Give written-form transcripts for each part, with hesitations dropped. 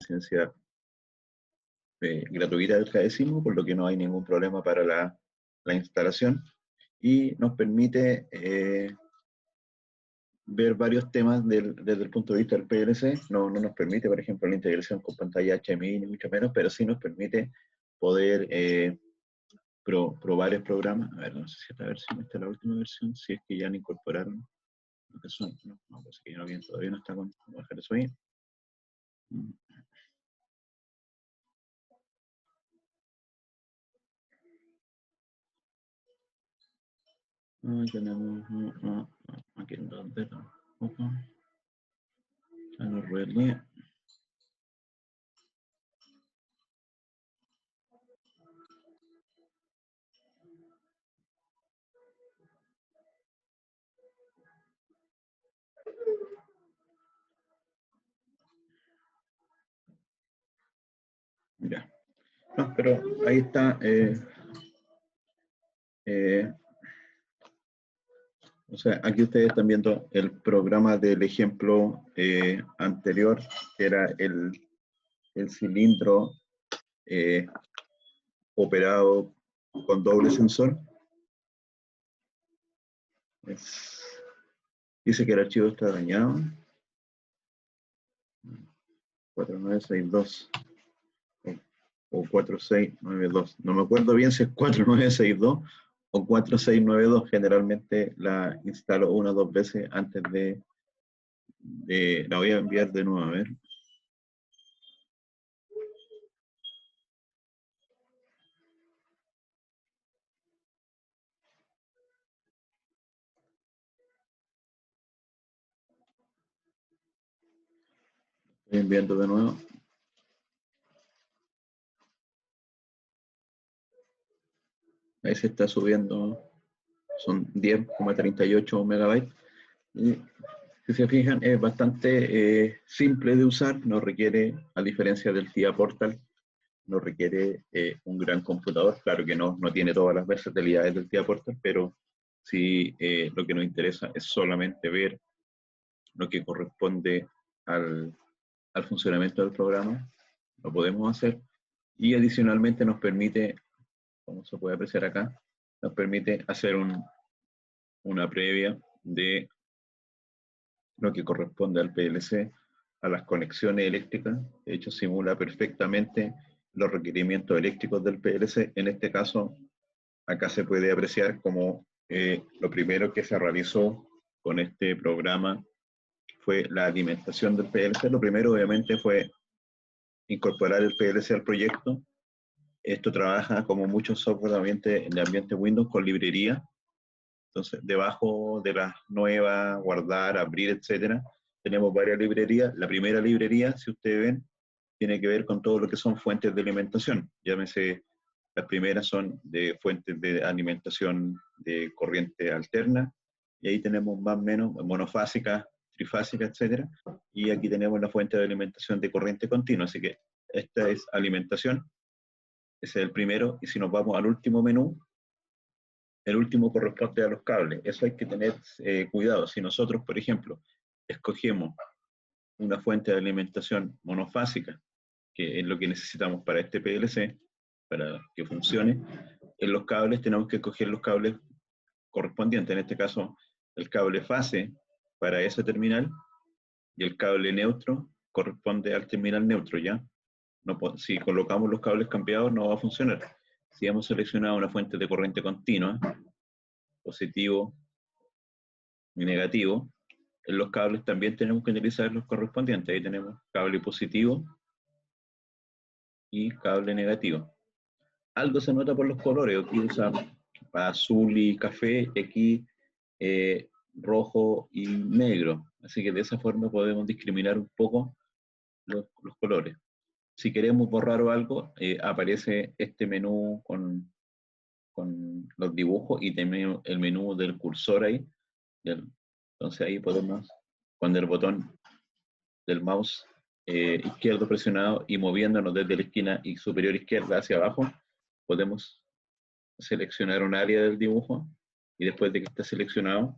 licencia gratuita del CADESIMO, por lo que no hay ningún problema para la instalación, y nos permite ver varios temas desde el punto de vista del PLC. No nos permite, por ejemplo, la integración con pantalla HMI, ni mucho menos, pero sí nos permite poder probar el programa. A ver, no sé si esta versión, esta es la última versión, si es que ya no incorporaron lo que son. No, pues que ya no viene, todavía no está con. Vamos a dejar eso ahí. Tenemos aquí en donde tampoco. Ya lo arreglé. Ya. No, pero ahí está. O sea, aquí ustedes están viendo el programa del ejemplo anterior, que era el cilindro operado con doble sensor. Dice que el archivo está dañado. 4962 o 4692. No me acuerdo bien si es 4962 o 4692. Generalmente la instalo una o dos veces antes la voy a enviar de nuevo, a ver. Estoy enviando de nuevo. Ahí se está subiendo, son 10,38 megabytes. Y si se fijan, es bastante simple de usar, no requiere, a diferencia del TIA Portal, no requiere un gran computador. Claro que no tiene todas las versatilidades del TIA Portal, pero sí lo que nos interesa es solamente ver lo que corresponde al funcionamiento del programa. Lo podemos hacer, y adicionalmente nos permite, como se puede apreciar acá, nos permite hacer una previa de lo que corresponde al PLC, a las conexiones eléctricas. De hecho, simula perfectamente los requerimientos eléctricos del PLC. En este caso, acá se puede apreciar como lo primero que se realizó con este programa fue la alimentación del PLC. Lo primero, obviamente, fue incorporar el PLC al proyecto. Esto trabaja como muchos software de ambiente Windows con librería. Entonces, debajo de las nuevas, guardar, abrir, etcétera, tenemos varias librerías. La primera librería, si ustedes ven, tiene que ver con todo lo que son fuentes de alimentación. Llámese, las primeras son de fuentes de alimentación de corriente alterna, y ahí tenemos más o menos monofásica, trifásica, etcétera. Y aquí tenemos la fuente de alimentación de corriente continua. Así que esta es alimentación, ese es el primero. Y si nos vamos al último menú, el último corresponde a los cables. Eso hay que tener cuidado. Si nosotros, por ejemplo, escogemos una fuente de alimentación monofásica, que es lo que necesitamos para este PLC, para que funcione, en los cables tenemos que escoger los cables correspondientes. En este caso, el cable fase para ese terminal, y el cable neutro corresponde al terminal neutro, ¿ya? No, si colocamos los cables cambiados no va a funcionar. Si hemos seleccionado una fuente de corriente continua, positivo y negativo, en los cables también tenemos que utilizar los correspondientes. Ahí tenemos cable positivo y cable negativo. Algo se nota por los colores. Aquí usa azul y café, y aquí rojo y negro. Así que de esa forma podemos discriminar un poco los colores. Si queremos borrar o algo, aparece este menú con los dibujos, y tenemos el menú del cursor ahí. Entonces ahí podemos, con el botón del mouse izquierdo presionado y moviéndonos desde la esquina y superior izquierda hacia abajo, podemos seleccionar un área del dibujo, y después de que esté seleccionado,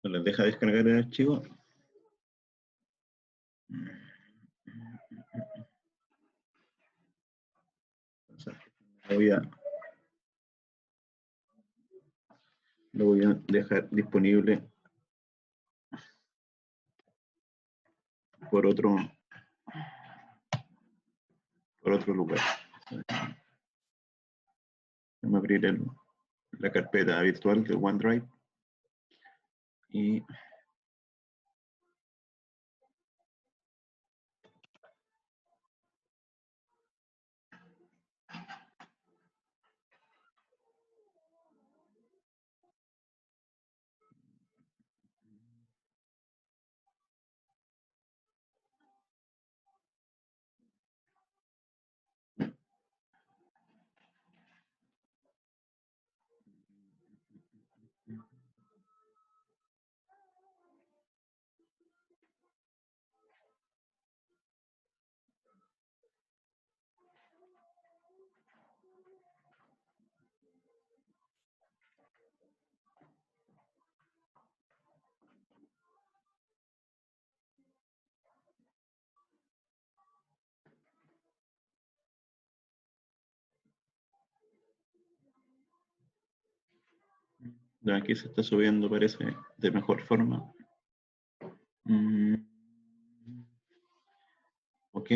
nos les deja descargar el archivo. Lo voy a dejar disponible por otro lugar. Vamos a abrir la carpeta virtual de OneDrive y aquí se está subiendo, parece, de mejor forma. Ok.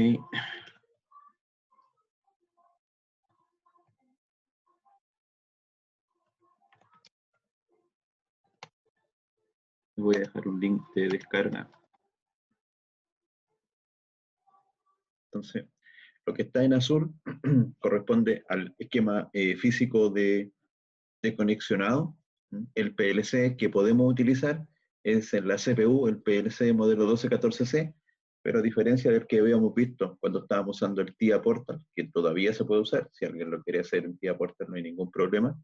Voy a dejar un link de descarga. Entonces, lo que está en azul corresponde al esquema físico de conexionado. El PLC que podemos utilizar es en la CPU, el PLC modelo 1214C, pero a diferencia del que habíamos visto cuando estábamos usando el TIA Portal, que todavía se puede usar, si alguien lo quiere hacer en TIA Portal no hay ningún problema,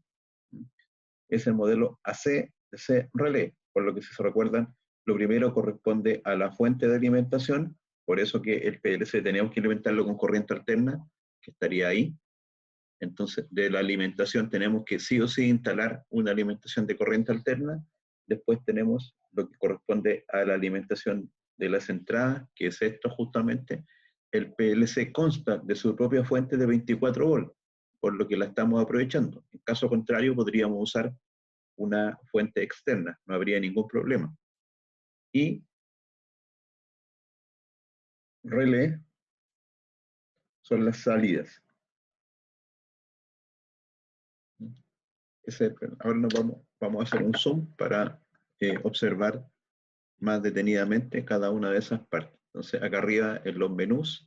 es el modelo AC-DC Relay. Por lo que si se recuerdan, lo primero corresponde a la fuente de alimentación, por eso que el PLC teníamos que alimentarlo con corriente alterna, que estaría ahí. Entonces, de la alimentación tenemos que sí o sí instalar una alimentación de corriente alterna. Después tenemos lo que corresponde a la alimentación de las entradas, que es esto justamente. El PLC consta de su propia fuente de 24 volts, por lo que la estamos aprovechando. En caso contrario, podríamos usar una fuente externa, no habría ningún problema. Y relé son las salidas. Ahora vamos a hacer un zoom para observar más detenidamente cada una de esas partes. Entonces, acá arriba en los menús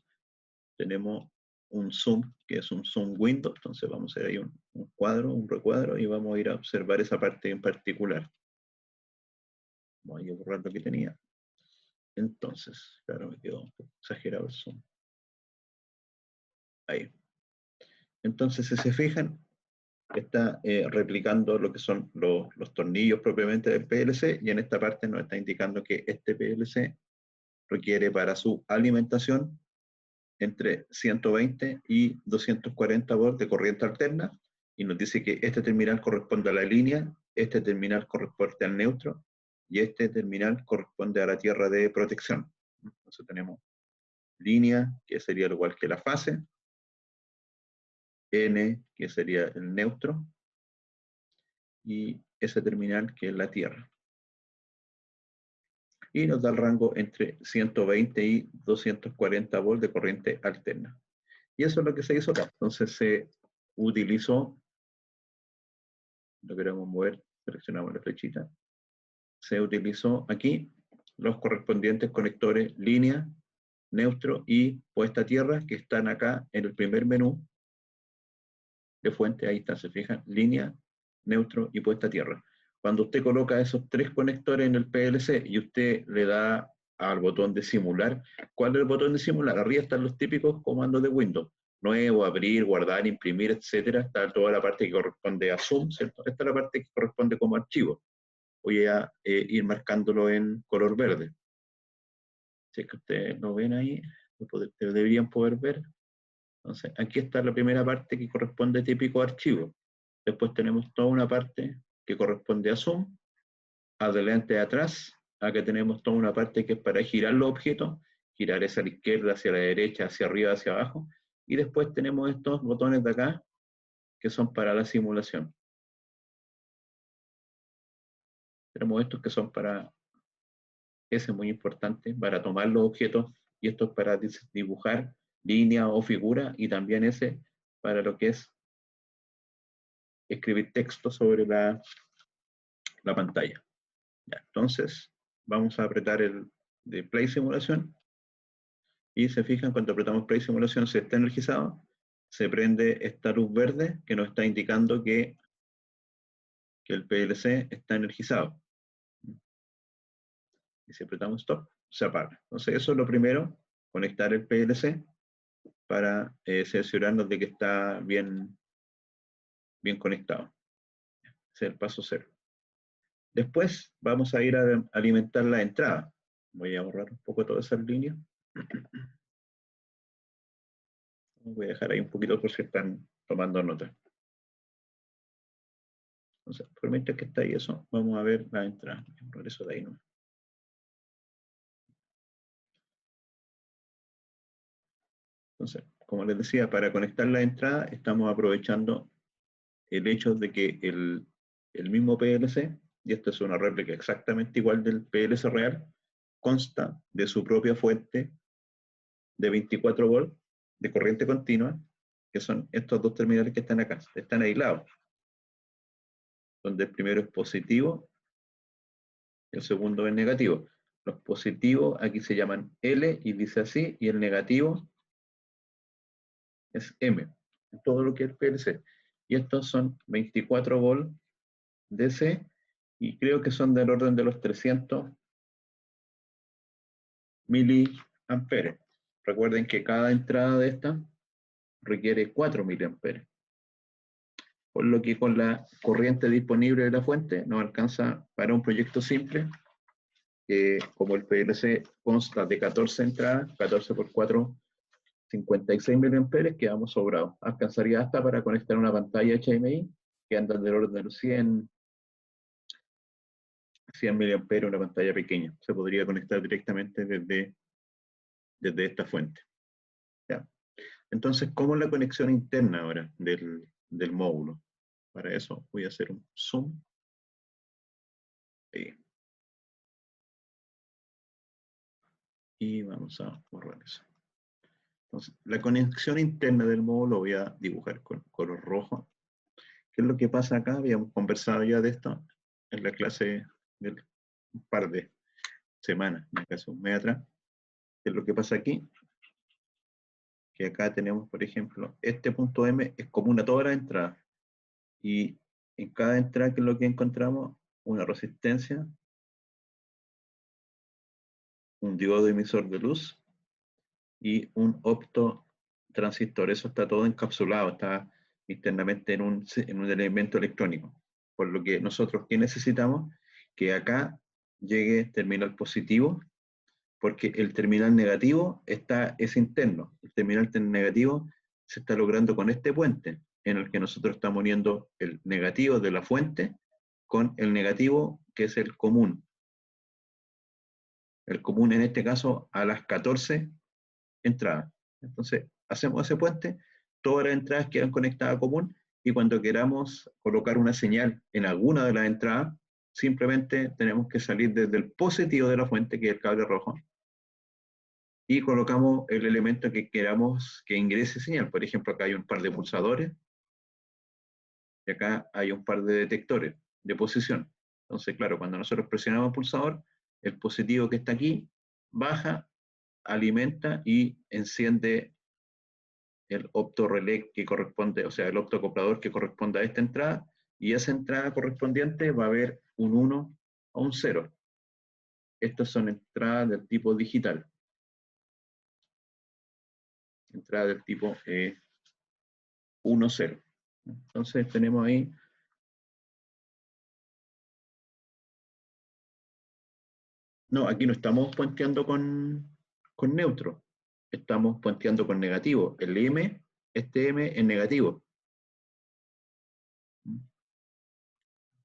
tenemos un zoom, que es un zoom window. Entonces, vamos a hacer ahí un cuadro, un recuadro, y vamos a ir a observar esa parte en particular. Voy a borrar lo que tenía. Entonces, claro, me quedó un poco exagerado el zoom. Ahí. Entonces, si se fijan, está replicando lo que son los tornillos propiamente del PLC, y en esta parte nos está indicando que este PLC requiere para su alimentación entre 120 y 240 volts de corriente alterna, y nos dice que este terminal corresponde a la línea, este terminal corresponde al neutro, y este terminal corresponde a la tierra de protección. Entonces tenemos línea, que sería igual que la fase, N, que sería el neutro, y ese terminal, que es la tierra. Y nos da el rango entre 120 y 240 volts de corriente alterna. Y eso es lo que se hizo acá. Entonces se utilizó, lo queremos mover, seleccionamos la flechita, se utilizó aquí los correspondientes conectores línea, neutro y puesta a tierra, que están acá en el primer menú de fuente. Ahí está, se fijan, línea, neutro y puesta a tierra. Cuando usted coloca esos tres conectores en el PLC y usted le da al botón de simular, ¿cuál es el botón de simular? Arriba están los típicos comandos de Windows: nuevo, abrir, guardar, imprimir, etcétera. Está toda la parte que corresponde a zoom, ¿cierto? Esta es la parte que corresponde como archivo. Voy a ir marcándolo en color verde. Si es que ustedes lo ven ahí, lo deberían poder ver. Entonces, aquí está la primera parte que corresponde a típico archivo. Después tenemos toda una parte que corresponde a zoom, adelante y atrás. Acá tenemos toda una parte que es para girar los objetos, girar hacia la izquierda, hacia la derecha, hacia arriba, hacia abajo. Y después tenemos estos botones de acá, que son para la simulación. Tenemos estos que son para, ese es muy importante, para tomar los objetos, y esto es para dibujar línea o figura, y también ese para lo que es escribir texto sobre la pantalla. Ya, entonces, vamos a apretar el de Play Simulación, y se fijan, cuando apretamos Play Simulación se está energizado, se prende esta luz verde que nos está indicando que el PLC está energizado. Y si apretamos Stop, se apaga. Entonces eso es lo primero, conectar el PLC para cerciorarnos de que está bien conectado. Ese es el paso 0. Después vamos a ir a alimentar la entrada. Voy a borrar un poco todas esas líneas. Voy a dejar ahí un poquito por si están tomando nota. Entonces, por mientras que está ahí eso, vamos a ver la entrada. Por eso de ahí no. Entonces, como les decía, para conectar la entrada estamos aprovechando el hecho de que el mismo PLC, y esta es una réplica exactamente igual del PLC real, consta de su propia fuente de 24 volts de corriente continua, que son estos dos terminales que están acá, están aislados, donde el primero es positivo y el segundo es negativo. Los positivos aquí se llaman L y dice así, y el negativo es M, todo lo que es PLC. Y estos son 24 volts DC, y creo que son del orden de los 300 miliamperes. Recuerden que cada entrada de esta requiere 4 miliamperes, por lo que con la corriente disponible de la fuente nos alcanza para un proyecto simple, como el PLC consta de 14 entradas, 14 por 4, 56 miliamperes, quedamos sobrados. Alcanzaría hasta para conectar una pantalla HDMI que anda del orden de los 100 miliamperes, una pantalla pequeña. Se podría conectar directamente desde esta fuente. ¿Ya? Entonces, ¿cómo es la conexión interna ahora del módulo? Para eso voy a hacer un zoom. Ahí. Y vamos a borrar eso. Entonces, la conexión interna del módulo voy a dibujar con color rojo. ¿Qué es lo que pasa acá? Habíamos conversado ya de esto en la clase del un par de semanas, en caso un mes atrás. ¿Qué es lo que pasa aquí? Que acá tenemos, por ejemplo, este punto M es común a todas las entradas. Y en cada entrada, ¿qué es lo que encontramos? Una resistencia, un diodo emisor de luz y un optotransistor. Eso está todo encapsulado, está internamente en un elemento electrónico. Por lo que nosotros, ¿qué necesitamos? Que acá llegue terminal positivo, porque el terminal negativo es interno. El terminal negativo se está logrando con este puente, en el que nosotros estamos uniendo el negativo de la fuente con el negativo que es el común. El común en este caso a las 14 entradas. Entonces, hacemos ese puente, todas las entradas quedan conectadas a común, y cuando queramos colocar una señal en alguna de las entradas, simplemente tenemos que salir desde el positivo de la fuente, que es el cable rojo, y colocamos el elemento que queramos que ingrese señal. Por ejemplo, acá hay un par de pulsadores, y acá hay un par de detectores de posición. Entonces, claro, cuando nosotros presionamos el pulsador, el positivo que está aquí baja, alimenta y enciende el optorelé que corresponde, o sea, el optoacoplador que corresponde a esta entrada, y esa entrada correspondiente va a haber un 1 o un 0. Estas son entradas del tipo digital. Entrada del tipo 1, 0. Entonces tenemos ahí no, aquí no estamos puenteando con neutro, estamos puenteando con negativo. El M, este M es negativo.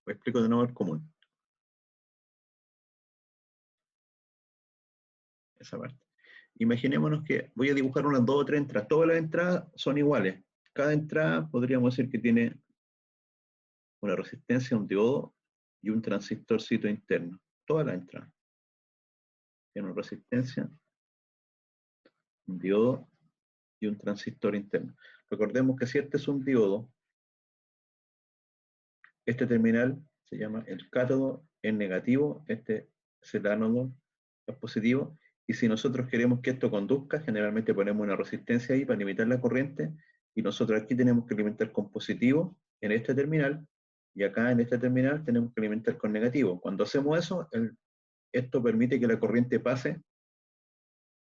Lo explico de nuevo el común. Esa parte. imaginémonos que voy a dibujar unas 2 o 3 entradas. Todas las entradas son iguales. Cada entrada podríamos decir que tiene una resistencia, un diodo y un transistorcito interno. Todas las entradas tienen una resistencia, un diodo y un transistor interno. Recordemos que si este es un diodo, este terminal se llama el cátodo, es negativo, este es el ánodo, es positivo, y si nosotros queremos que esto conduzca, generalmente ponemos una resistencia ahí para limitar la corriente, y nosotros aquí tenemos que alimentar con positivo en este terminal, y acá en este terminal tenemos que alimentar con negativo. Cuando hacemos eso, esto permite que la corriente pase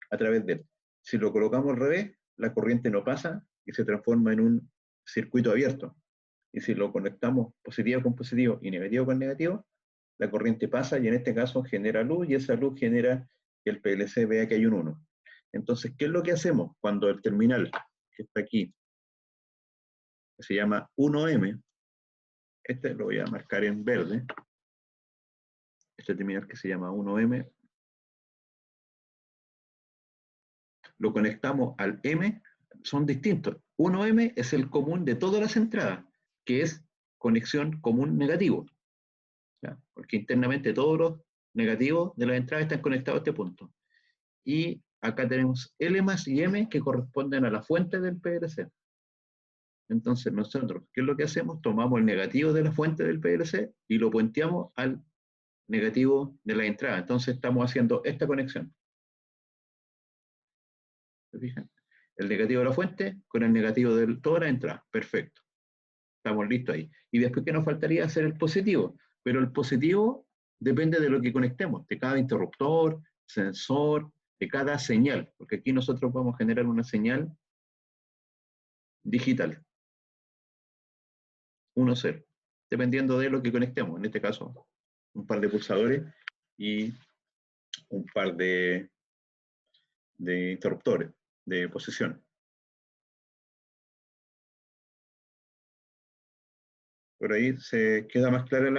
a través de él. Si lo colocamos al revés, la corriente no pasa y se transforma en un circuito abierto. Y si lo conectamos positivo con positivo y negativo con negativo, la corriente pasa y en este caso genera luz y esa luz genera que el PLC vea que hay un 1. Entonces, ¿qué es lo que hacemos cuando el terminal que está aquí, que se llama 1M, este lo voy a marcar en verde, este terminal que se llama 1M, lo conectamos al M, son distintos. 1M es el común de todas las entradas, que es conexión común negativo, ¿ya? Porque internamente todos los negativos de las entradas están conectados a este punto. Y acá tenemos L más y M que corresponden a la fuente del PLC. Entonces nosotros, ¿qué es lo que hacemos? Tomamos el negativo de la fuente del PLC y lo puenteamos al negativo de la entrada. Entonces estamos haciendo esta conexión. ¿Se fijan? El negativo de la fuente con el negativo de toda la entrada. Perfecto. Estamos listos ahí. Y después, ¿qué nos faltaría? Hacer el positivo. Pero el positivo depende de lo que conectemos, de cada interruptor, sensor, de cada señal. Porque aquí nosotros vamos a generar una señal digital. 1-0. Dependiendo de lo que conectemos. En este caso, un par de pulsadores y un par de interruptores de posición. Por ahí se queda más clara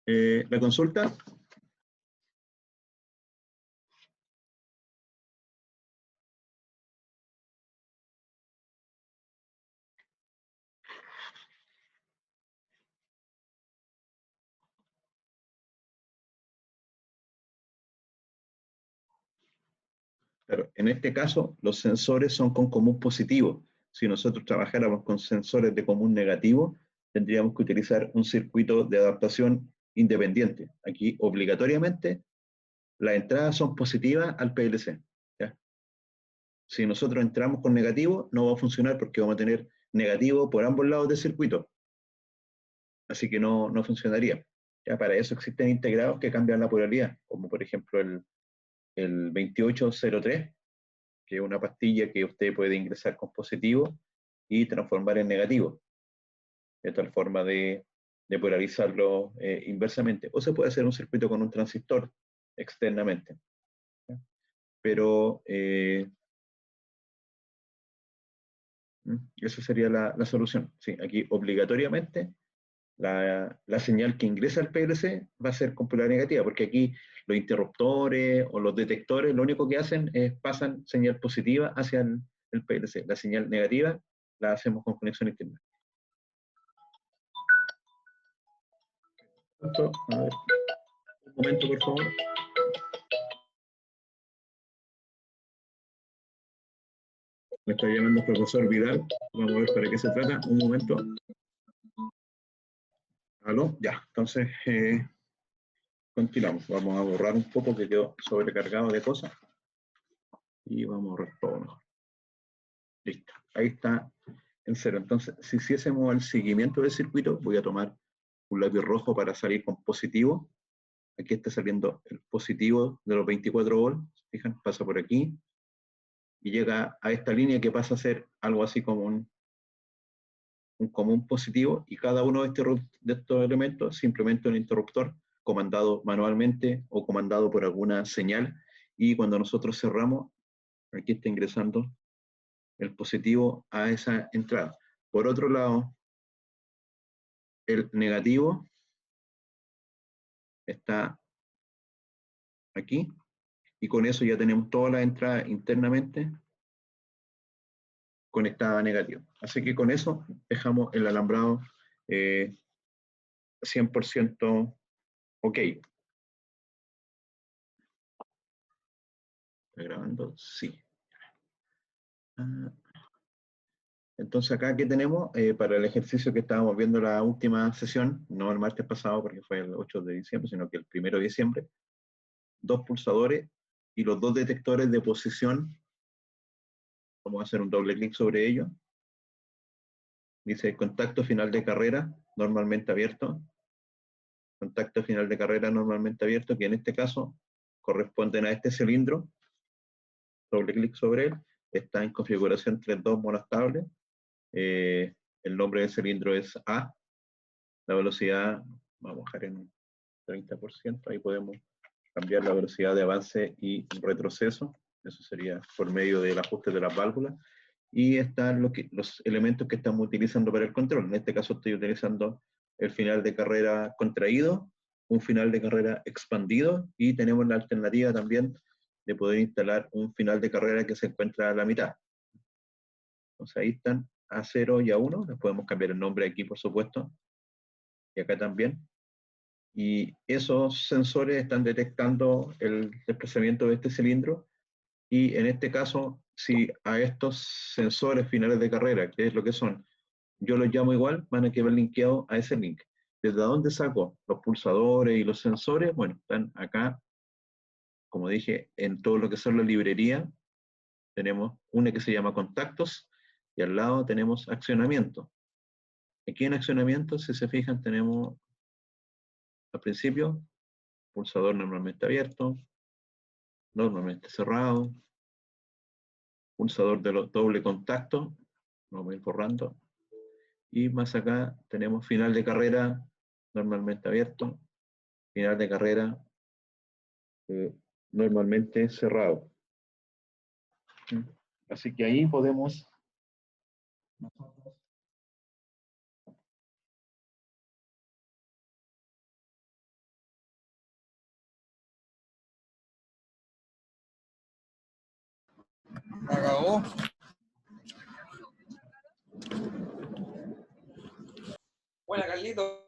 la consulta. Claro, en este caso, los sensores son con común positivo. Si nosotros trabajáramos con sensores de común negativo, tendríamos que utilizar un circuito de adaptación independiente. Aquí, obligatoriamente, las entradas son positivas al PLC, ¿ya? Si nosotros entramos con negativo, no va a funcionar porque vamos a tener negativo por ambos lados del circuito. Así que no funcionaría. ¿Ya? Para eso existen integrados que cambian la polaridad, como por ejemplo el 2803, que es una pastilla que usted puede ingresar con positivo y transformar en negativo, de tal forma de polarizarlo inversamente. O se puede hacer un circuito con un transistor externamente. ¿Ya? Pero esa sería la solución. Sí, aquí obligatoriamente la señal que ingresa al PLC va a ser con polaridad negativa, porque aquí los interruptores o los detectores lo único que hacen es pasan señal positiva hacia el PLC. La señal negativa la hacemos con conexión interna. A ver, un momento, por favor. Me está llamando el profesor Vidal. Vamos a ver para qué se trata. Un momento. ¿Aló? Ya, entonces continuamos. Vamos a borrar un poco que quedó sobrecargado de cosas. Y vamos a borrar todo mejor. Listo. Ahí está en cero. Entonces, si hiciésemos el seguimiento del circuito, voy a tomar un lápiz rojo para salir con positivo. Aquí está saliendo el positivo de los 24 volts. Fijan, pasa por aquí y llega a esta línea que pasa a ser algo así como un común positivo, y cada uno de estos elementos simplemente un interruptor comandado manualmente o comandado por alguna señal, y cuando nosotros cerramos, aquí está ingresando el positivo a esa entrada. Por otro lado, el negativo está aquí y con eso ya tenemos todas las entradas internamente conectadas a negativo. Así que con eso dejamos el alambrado 100% ok. ¿Está grabando? Sí. Entonces acá que tenemos, para el ejercicio que estábamos viendo la última sesión, no el martes pasado porque fue el 8 de diciembre, sino que el 1 de diciembre, 2 pulsadores y los 2 detectores de posición. Vamos a hacer un doble clic sobre ello. Dice contacto final de carrera, normalmente abierto. Contacto final de carrera normalmente abierto, que en este caso corresponden a este cilindro. Doble clic sobre él. Está en configuración 3.2 monostable. El nombre del cilindro es A. La velocidad, vamos a bajar en un 30%. Ahí podemos cambiar la velocidad de avance y retroceso. Eso sería por medio del ajuste de las válvulas. Y están los elementos que estamos utilizando para el control. En este caso estoy utilizando el final de carrera contraído, un final de carrera expandido, y tenemos la alternativa también de poder instalar un final de carrera que se encuentra a la mitad. Entonces ahí están A0 y A1, les podemos cambiar el nombre aquí por supuesto, y acá también. Y esos sensores están detectando el desplazamiento de este cilindro, y en este caso, si a estos sensores finales de carrera, que es lo que son, yo los llamo igual, van a quedar linkeados a ese link. ¿Desde dónde saco los pulsadores y los sensores? Bueno, están acá, como dije, en todo lo que son la librería. Tenemos una que se llama contactos, y al lado tenemos accionamiento. Aquí en accionamiento, si se fijan, tenemos al principio, pulsador normalmente abierto, normalmente cerrado, pulsador de doble contacto, lo voy a ir borrando, y más acá tenemos final de carrera normalmente abierto, final de carrera normalmente cerrado. Así que ahí podemos nosotros Acabó. Buena, Carlito.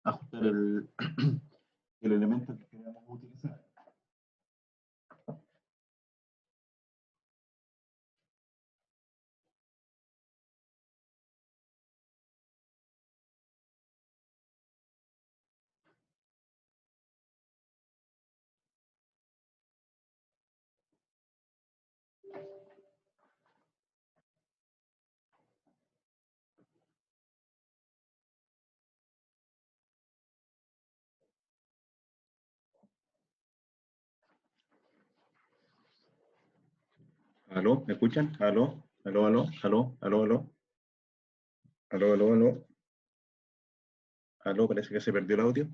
ajustar el elemento que queremos utilizar. ¿Aló? ¿Me escuchan? ¿Aló? ¿Aló? ¿Aló? ¿Aló? ¿Aló? ¿Aló? ¿Aló? ¿Aló? ¿Aló? ¿Aló? Parece que se perdió el audio.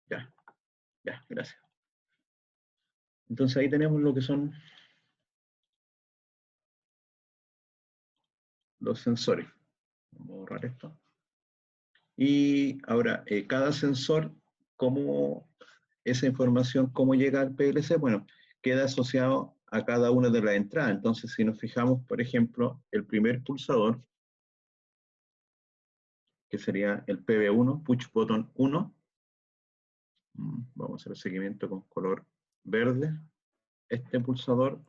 Ya, ya, gracias. Entonces ahí tenemos lo que son los sensores. Vamos a borrar esto. Y ahora, cada sensor, ¿cómo esa información, cómo llega al PLC? Bueno, queda asociado a cada una de las entradas. Entonces, si nos fijamos, por ejemplo, el primer pulsador, que sería el PB1, Push Button 1, vamos a hacer el seguimiento con color verde. Este pulsador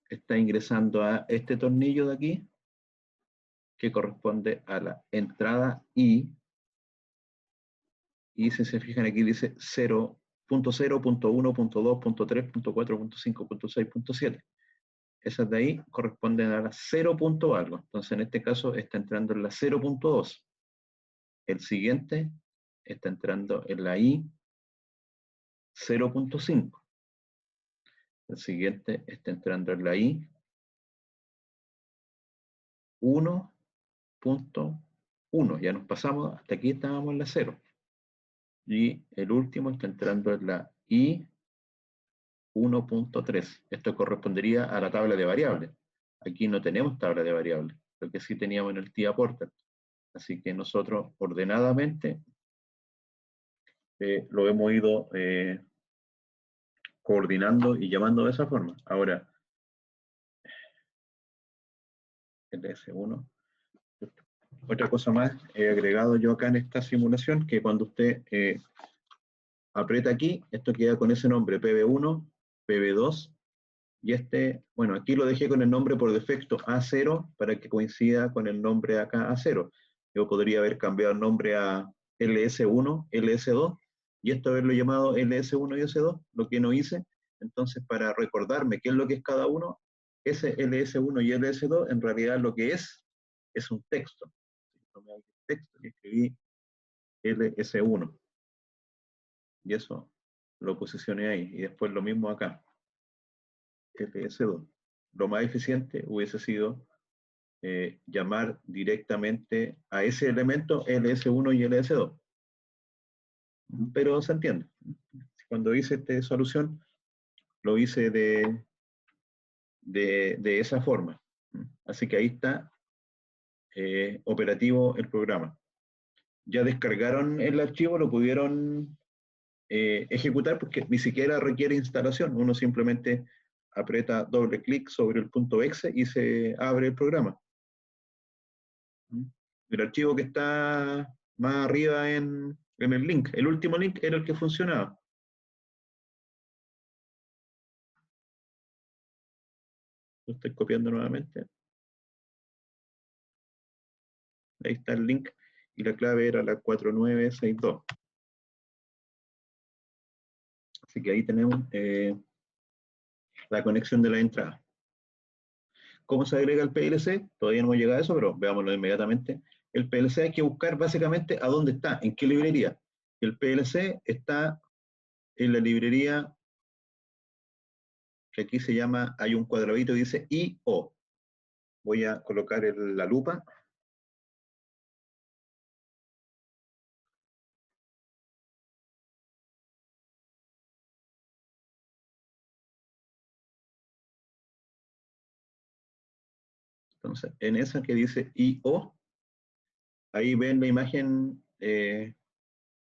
está ingresando a este tornillo de aquí, que corresponde a la entrada I, y si se fijan aquí dice 0.0, .1, .2, .3, .4, .5, .6, .7. Esas de ahí corresponden a la 0. Algo. Entonces en este caso está entrando en la 0.2. El siguiente está entrando en la I 0.5. El siguiente está entrando en la I 1.1. Ya nos pasamos, hasta aquí estábamos en la 0. Y el último está entrando en la I 1.3. Esto correspondería a la tabla de variables. aquí no tenemos tabla de variables, lo que sí teníamos en el TIA Portal. Así que nosotros ordenadamente lo hemos ido coordinando y llamando de esa forma. Ahora, LS1. Otra cosa más he agregado yo acá en esta simulación, que cuando usted aprieta aquí, esto queda con ese nombre, PB1, PB2, y este, bueno, aquí lo dejé con el nombre por defecto A0 para que coincida con el nombre acá A0. Yo podría haber cambiado el nombre a LS1, LS2, y esto haberlo llamado LS1 y S2, lo que no hice. Entonces, para recordarme qué es lo que es cada uno, ese LS1 y LS2, en realidad lo que es un texto. Tomé el texto y escribí LS1, y eso lo posicioné ahí, y después lo mismo acá. LS2. Lo más eficiente hubiese sido llamar directamente a ese elemento LS1 y LS2. Pero se entiende. Cuando hice esta solución, lo hice de esa forma. Así que ahí está operativo el programa. Ya descargaron el archivo, lo pudieron ejecutar porque ni siquiera requiere instalación. Uno simplemente aprieta doble clic sobre el punto exe y se abre el programa. El archivo que está más arriba en el link, el último link era el que funcionaba. Lo estoy copiando nuevamente. Ahí está el link y la clave era la 4962. Así que ahí tenemos la conexión de la entrada. ¿Cómo se agrega el PLC? Todavía no hemos llegado a eso, pero veámoslo inmediatamente. El PLC hay que buscar básicamente a dónde está, en qué librería. El PLC está en la librería que aquí se llama, hay un cuadradito que dice IO. Voy a colocar la lupa. Entonces, en esa que dice IO, ahí ven la imagen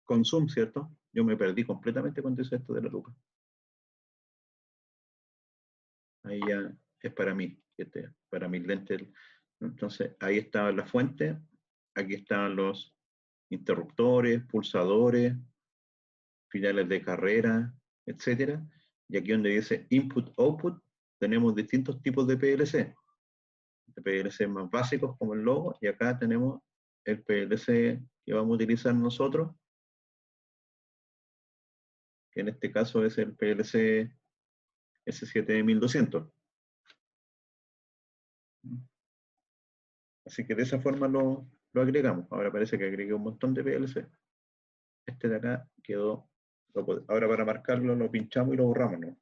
con zoom, ¿cierto? Yo me perdí completamente cuando hice esto de la lupa. Ahí ya es para mí, para mis lentes. Entonces, ahí estaba la fuente, aquí estaban los interruptores, pulsadores, finales de carrera, etcétera. Y aquí donde dice Input-Output, tenemos distintos tipos de PLC. De PLC más básicos como el logo, y acá tenemos el PLC que vamos a utilizar nosotros, que en este caso es el PLC S7200. Así que de esa forma lo agregamos. Ahora parece que agregué un montón de PLC. Este de acá quedó. Ahora para marcarlo lo pinchamos y lo borramos, ¿no?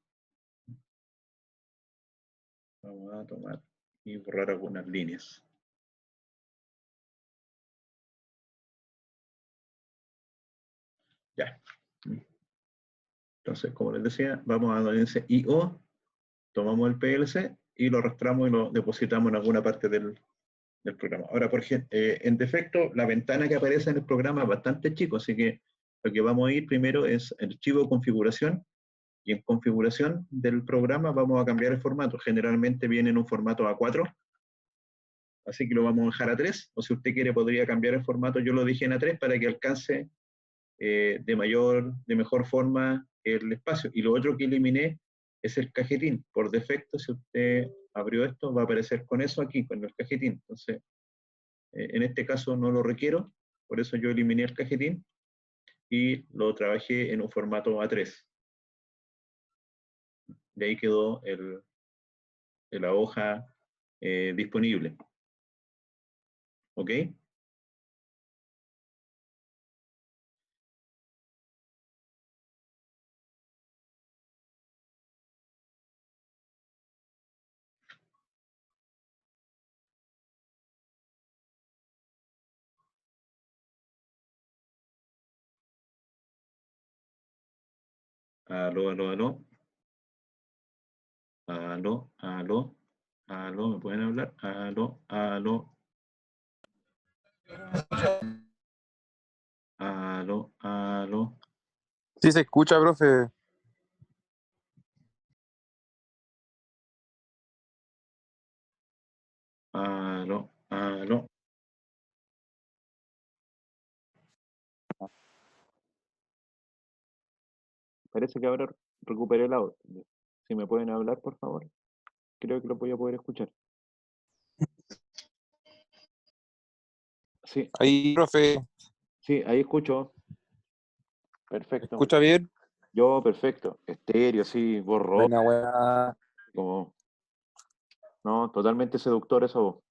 Vamos a tomar y borrar algunas líneas. Ya. Entonces, como les decía, vamos a donde dice IO, tomamos el PLC y lo arrastramos y lo depositamos en alguna parte del programa. Ahora, por ejemplo, en defecto, la ventana que aparece en el programa es bastante chico, así que lo que vamos a ir primero es el archivo de configuración, y en configuración del programa vamos a cambiar el formato. Generalmente viene en un formato A4, así que lo vamos a dejar a 3, o si usted quiere podría cambiar el formato, yo lo dije en A3 para que alcance de mejor forma el espacio. Y lo otro que eliminé es el cajetín. Por defecto, si usted abrió esto, va a aparecer con eso aquí, con el cajetín. Entonces, en este caso no lo requiero, por eso yo eliminé el cajetín y lo trabajé en un formato A3. De ahí quedó la hoja disponible. ¿Ok? Aló, aló, aló. Aló, aló. Aló, ¿me pueden hablar? Aló, aló, aló, aló, Sí, se escucha, profe. aló, aló. Parece que ahora recuperé el audio. Si me pueden hablar, por favor, creo que lo voy a poder escuchar. Sí, Ahí, profe, sí, ahí escucho. ¿me Perfecto. escucha bien? Yo, perfecto. Estéreo, sí, borró, Buena, buena, como, no, totalmente seductor esa voz.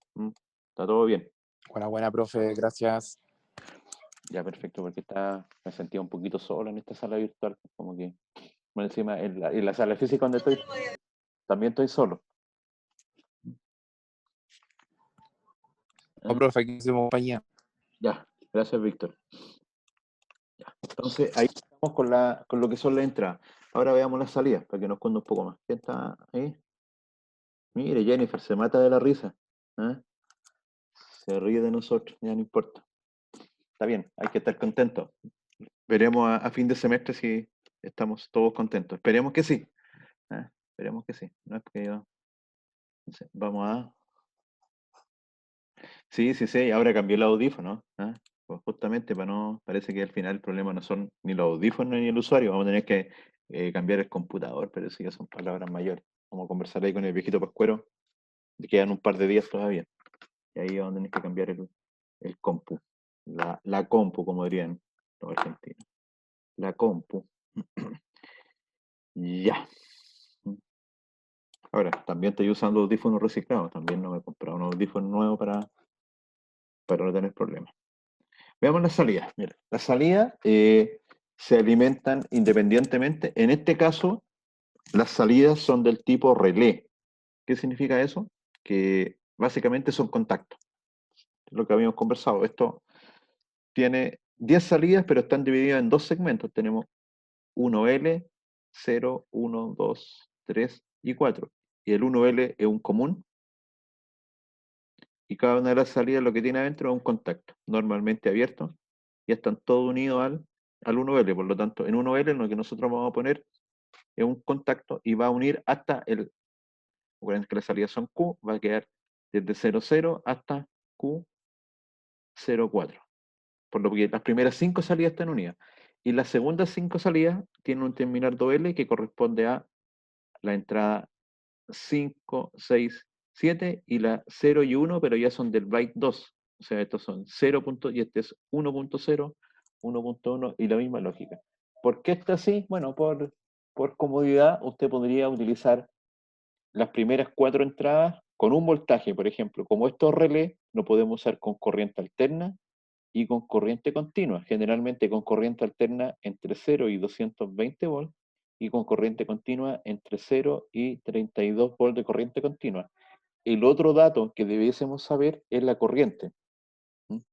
Está todo bien. buena, buena, profe, gracias. Ya, perfecto, porque me sentía un poquito solo en esta sala virtual, como que, bueno, encima, en la sala física donde estoy, también estoy solo. No, Ah, profe, aquí hacemos compañía. ya, gracias, Víctor. Ya. Entonces, ahí estamos con lo que son las entradas. Ahora veamos las salidas, para que nos cuente un poco más. ¿Quién está ahí? Mire, Jennifer, se mata de la risa. ¿Ah? Se ríe de nosotros, ya no importa. Está bien, hay que estar contentos. Veremos a fin de semestre si estamos todos contentos. Esperemos que sí. ¿Ah? Esperemos que sí. No es que yo... no sé, vamos a... Sí, sí, sí, ahora cambió el audífono. ¿Ah? Pues justamente para no... Parece que al final el problema no son ni los audífonos ni el usuario. Vamos a tener que cambiar el computador, pero sí que son palabras mayores. Vamos a conversar ahí con el viejito Pascuero. Le quedan un par de días todavía. Y ahí vamos a tener que cambiar el compu. La compu, como dirían los argentinos. La compu. Ya. Ahora, también estoy usando audífonos reciclados. También no me he comprado un audífono nuevo para no tener problemas. Veamos las salidas. Mira, las salidas se alimentan independientemente. En este caso, las salidas son del tipo relé. ¿Qué significa eso? Que básicamente son contactos. Es lo que habíamos conversado. Esto tiene 10 salidas, pero están divididas en dos segmentos. Tenemos 1L, 0, 1, 2, 3 y 4. Y el 1L es un común, y cada una de las salidas lo que tiene adentro es un contacto, normalmente abierto, y están todos unidos al 1L. Por lo tanto, en 1L lo que nosotros vamos a poner es un contacto y va a unir hasta recuerden que las salidas son Q, va a quedar desde 00 hasta Q04. Por lo que las primeras 5 salidas están unidas. Y las segundas 5 salidas tienen un terminal 2L que corresponde a la entrada 5, 6, 7 y la 0 y 1, pero ya son del byte 2. O sea, estos son 0. Y este es 1.0, 1.1 y la misma lógica. ¿Por qué está así? Bueno, por comodidad, usted podría utilizar las primeras 4 entradas con un voltaje, por ejemplo. Como estos relés, lo podemos usar con corriente alterna y con corriente continua, generalmente con corriente alterna entre 0 y 220 volts y con corriente continua entre 0 y 32 volts de corriente continua. El otro dato que debiésemos saber es la corriente.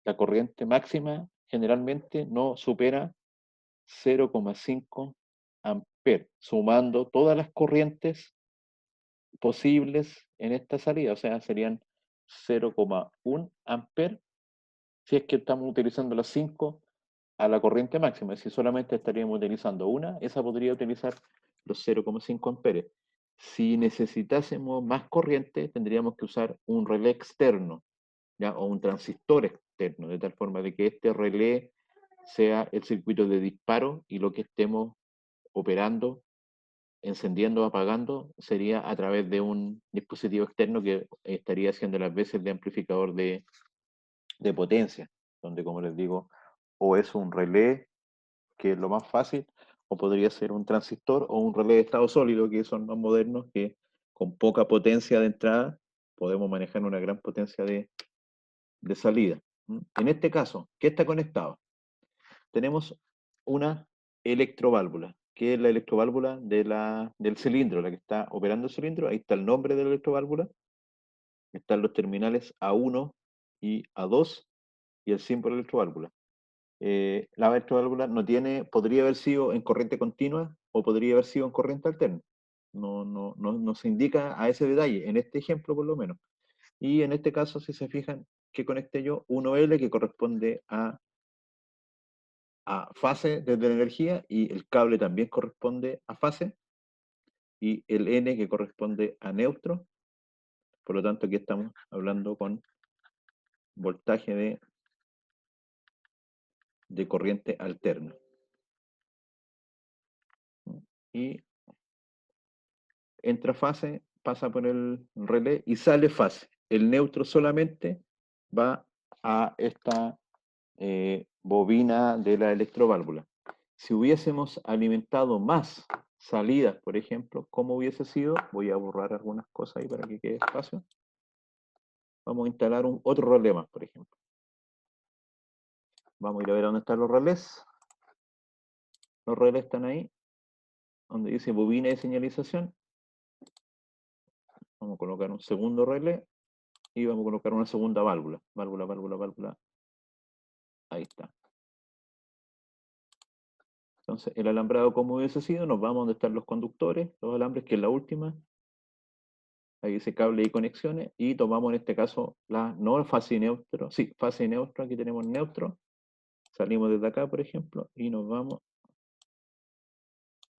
La corriente máxima generalmente no supera 0,5 amperes, sumando todas las corrientes posibles en esta salida, o sea, serían 0,1 amperes si es que estamos utilizando las 5 a la corriente máxima. Si solamente estaríamos utilizando una, esa podría utilizar los 0,5 amperes. Si necesitásemos más corriente, tendríamos que usar un relé externo, ¿ya? O un transistor externo, de tal forma de que este relé sea el circuito de disparo y lo que estemos operando, encendiendo o apagando, sería a través de un dispositivo externo que estaría haciendo las veces de amplificador de potencia, donde, como les digo, o es un relé, que es lo más fácil, o podría ser un transistor o un relé de estado sólido, que son más modernos, que con poca potencia de entrada podemos manejar una gran potencia de salida. En este caso, ¿qué está conectado? Tenemos una electroválvula. ¿Qué es la electroválvula del cilindro, la que está operando el cilindro? Ahí está el nombre de la electroválvula, están los terminales A1 y A2 y el símbolo de electroválvula. La electroválvula no tiene, podría haber sido en corriente continua o podría haber sido en corriente alterna. no se indica a ese detalle, en este ejemplo por lo menos. Y en este caso, si se fijan, que conecté yo 1L que corresponde a fase desde la energía y el cable también corresponde a fase y el N que corresponde a neutro. Por lo tanto, aquí estamos hablando con voltaje de corriente alterna. Y entra fase, pasa por el relé y sale fase. El neutro solamente va a esta bobina de la electroválvula. Si hubiésemos alimentado más salidas, por ejemplo, ¿cómo hubiese sido? Voy a borrar algunas cosas ahí para que quede espacio. Vamos a instalar otro relé más, por ejemplo. Vamos a ir a ver dónde están los relés. Los relés están ahí, donde dice bobina de señalización. Vamos a colocar un segundo relé y vamos a colocar una segunda válvula. Válvula, válvula, válvula. Ahí está. Entonces, el alambrado como hubiese sido, nos vamos donde están los conductores, los alambres, que es la última. Ahí dice cable y conexiones, y tomamos en este caso no fase y neutro, sí, fase y neutro, aquí tenemos neutro. Salimos desde acá, por ejemplo, y nos vamos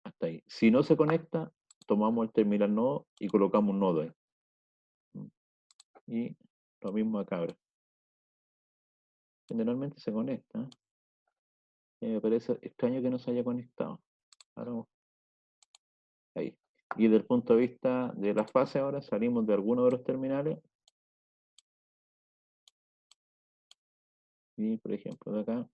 hasta ahí. Si no se conecta, tomamos el terminal nodo y colocamos un nodo ahí. Y lo mismo acá ahora. Generalmente se conecta. Me parece extraño que no se haya conectado. Ahora, ahí. Y desde el punto de vista de la fase ahora, salimos de alguno de los terminales. Y por ejemplo, de acá.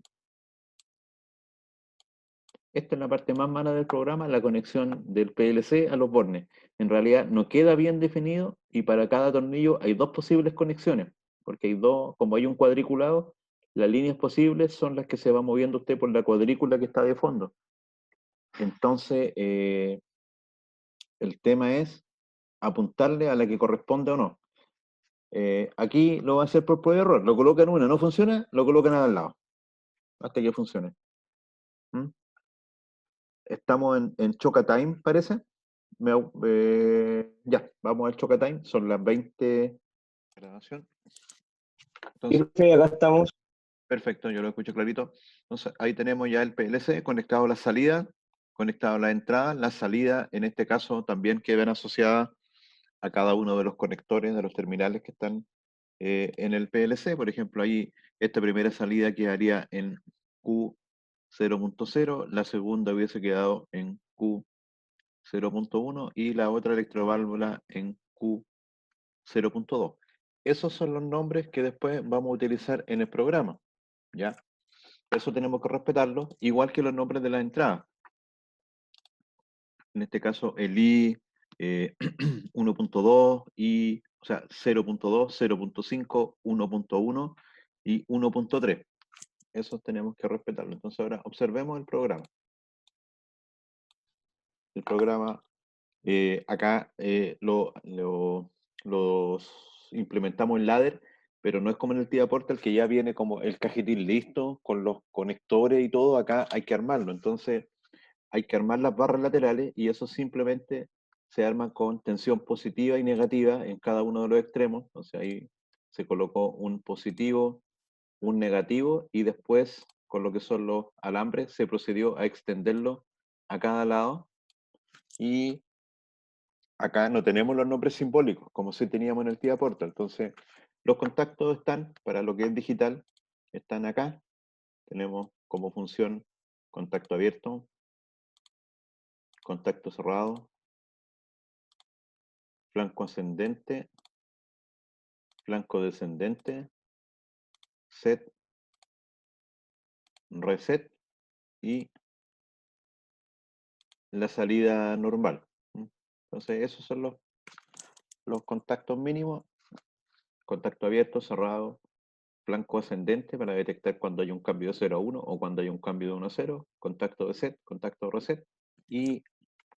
Esta es la parte más mala del programa, la conexión del PLC a los bornes. En realidad no queda bien definido y para cada tornillo hay dos posibles conexiones, porque hay dos, como hay un cuadriculado, las líneas posibles son las que se va moviendo usted por la cuadrícula que está de fondo. Entonces, el tema es apuntarle a la que corresponde o no. Aquí lo va a hacer por prueba de error. Lo colocan una, no funciona, lo colocan al lado, hasta que funcione. ¿Mm? Estamos en Choca Time, parece. Ya, vamos al Choca Time, son las 20 grabación. Sí, Entonces, profe, acá estamos. perfecto, yo lo escucho clarito. Entonces, ahí tenemos ya el PLC conectado a la salida, conectado a la entrada. La salida, en este caso, también quedan asociadas a cada uno de los conectores de los terminales que están en el PLC. Por ejemplo, ahí esta primera salida quedaría en Q0.0, la segunda hubiese quedado en Q0.1 y la otra electroválvula en Q0.2. Esos son los nombres que después vamos a utilizar en el programa, ¿ya? Eso tenemos que respetarlo, igual que los nombres de la entrada. En este caso, el I 1.2, I, o sea, 0.2, 0.5, 1.1 y 1.3. Esos tenemos que respetarlo. Entonces ahora observemos el programa. El programa, acá los implementamos en ladder, pero no es como en el TIA Portal que ya viene como el cajetín listo con los conectores y todo. Acá hay que armarlo. Entonces hay que armar las barras laterales y eso simplemente se arma con tensión positiva y negativa en cada uno de los extremos. Entonces ahí se colocó un positivo, un negativo y después con lo que son los alambres se procedió a extenderlo a cada lado y acá no tenemos los nombres simbólicos como sí teníamos en el TIA Portal. Entonces los contactos están, para lo que es digital, están acá. Tenemos como función contacto abierto, contacto cerrado, flanco ascendente, flanco descendente, set, reset y la salida normal. Entonces esos son los contactos mínimos. Contacto abierto, cerrado, flanco ascendente para detectar cuando hay un cambio de 0 a 1 o cuando hay un cambio de 1 a 0. Contacto de set, contacto reset. Y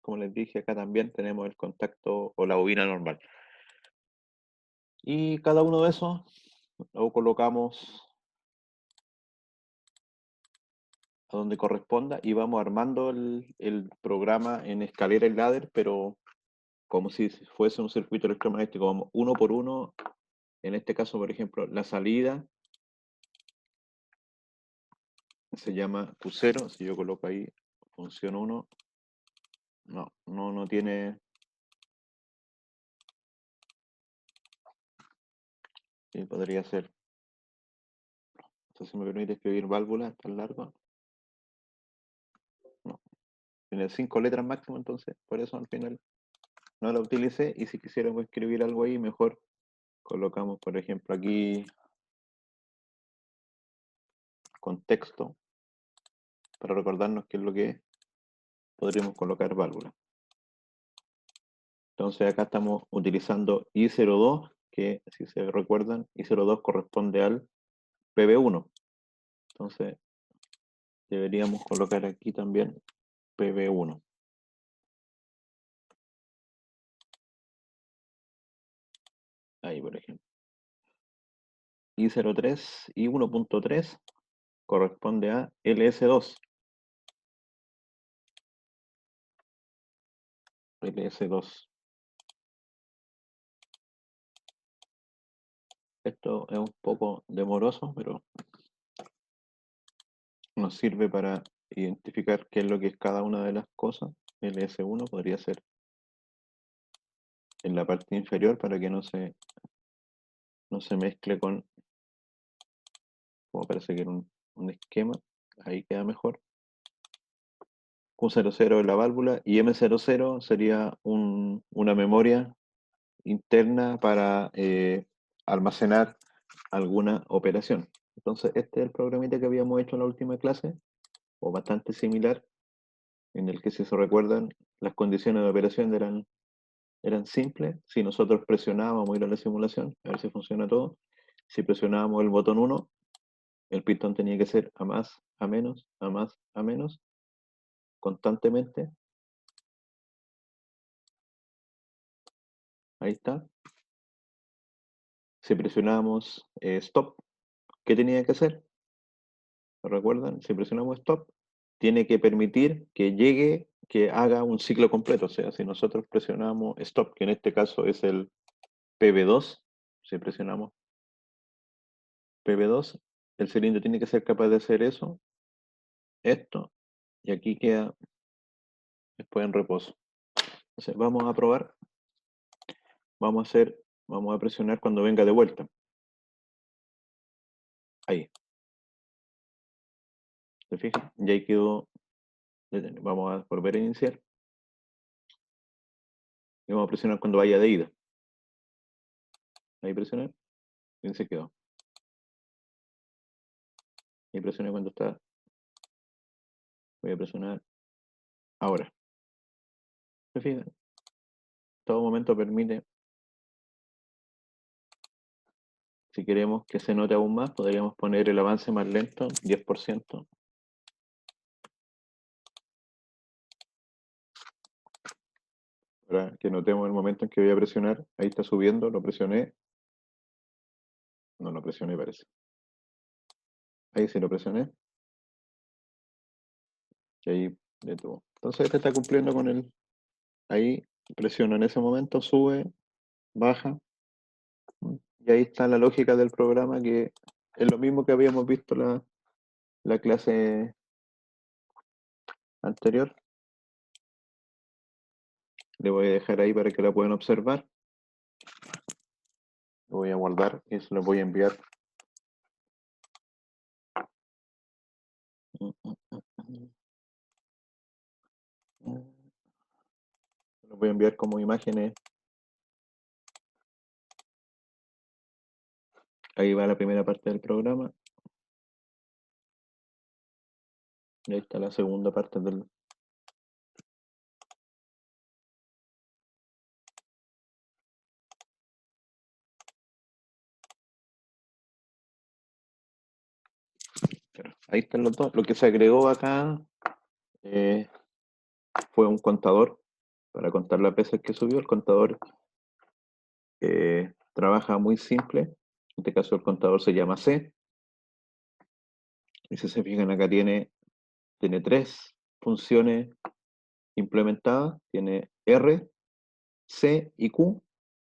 como les dije, acá también tenemos el contacto o la bobina normal. Y cada uno de esos lo colocamos a donde corresponda y vamos armando el programa en escalera y ladder, pero como si fuese un circuito electromagnético, vamos uno por uno. En este caso, por ejemplo, la salida se llama Q0. Si yo coloco ahí función 1, no tiene. Sí, podría ser. Entonces, si me permite escribir válvula tan largo. No. Tiene 5 letras máximo, entonces por eso al final no la utilicé. Y si quisiéramos escribir algo ahí, mejor colocamos, por ejemplo, aquí contexto para recordarnos qué es lo que podríamos colocar válvula. Entonces acá estamos utilizando I02, que si se recuerdan, I02 corresponde al PB1. Entonces deberíamos colocar aquí también PB1. Ahí, por ejemplo. I03 y 1.3 corresponde a LS2. LS2. Esto es un poco demoroso, pero nos sirve para identificar qué es lo que es cada una de las cosas. LS1 podría ser en la parte inferior para que no se mezcle con, como parece que era un esquema. Ahí queda mejor. Q00 es la válvula y M00 sería una memoria interna para almacenar alguna operación. Entonces, este es el programita que habíamos hecho en la última clase, o bastante similar, en el que, si se recuerdan, las condiciones de operación eran simples. Si nosotros presionábamos, ir a la simulación, a ver si funciona todo. Si presionábamos el botón 1, el pistón tenía que ser a más, a menos, a más, a menos, constantemente. Ahí está. Si presionábamos stop, ¿qué tenía que hacer? ¿Recuerdan? Si presionamos stop, tiene que permitir que llegue, que haga un ciclo completo. O sea, si nosotros presionamos stop, que en este caso es el PB2, si presionamos PB2, el cilindro tiene que ser capaz de hacer eso, esto, y aquí queda después en reposo. Entonces, vamos a probar, vamos a presionar cuando venga de vuelta. Ahí. ¿Se fijan? Y ahí quedó detenido. Vamos a volver a iniciar. Y vamos a presionar cuando vaya de ida. Ahí presioné. Y se quedó. Ahí presioné cuando está. Voy a presionar ahora. ¿Se fijan? Todo momento permite. Si queremos que se note aún más, podríamos poner el avance más lento, 10%. Para que notemos el momento en que voy a presionar. Ahí está subiendo, lo presioné. No lo presioné, parece. Ahí sí lo presioné. Y ahí detuvo. Entonces este está cumpliendo con el. Ahí presiono en ese momento, sube, baja. Y ahí está la lógica del programa, que es lo mismo que habíamos visto la clase anterior. Le voy a dejar ahí para que la puedan observar. Lo voy a guardar y se lo voy a enviar. Lo voy a enviar como imágenes. Ahí va la primera parte del programa. Y ahí está la segunda parte del. Ahí están los dos. Lo que se agregó acá fue un contador para contar las veces que subió. El contador trabaja muy simple. En este caso el contador se llama C. Y si se fijan acá tiene 3 funciones implementadas. Tiene R, C y Q.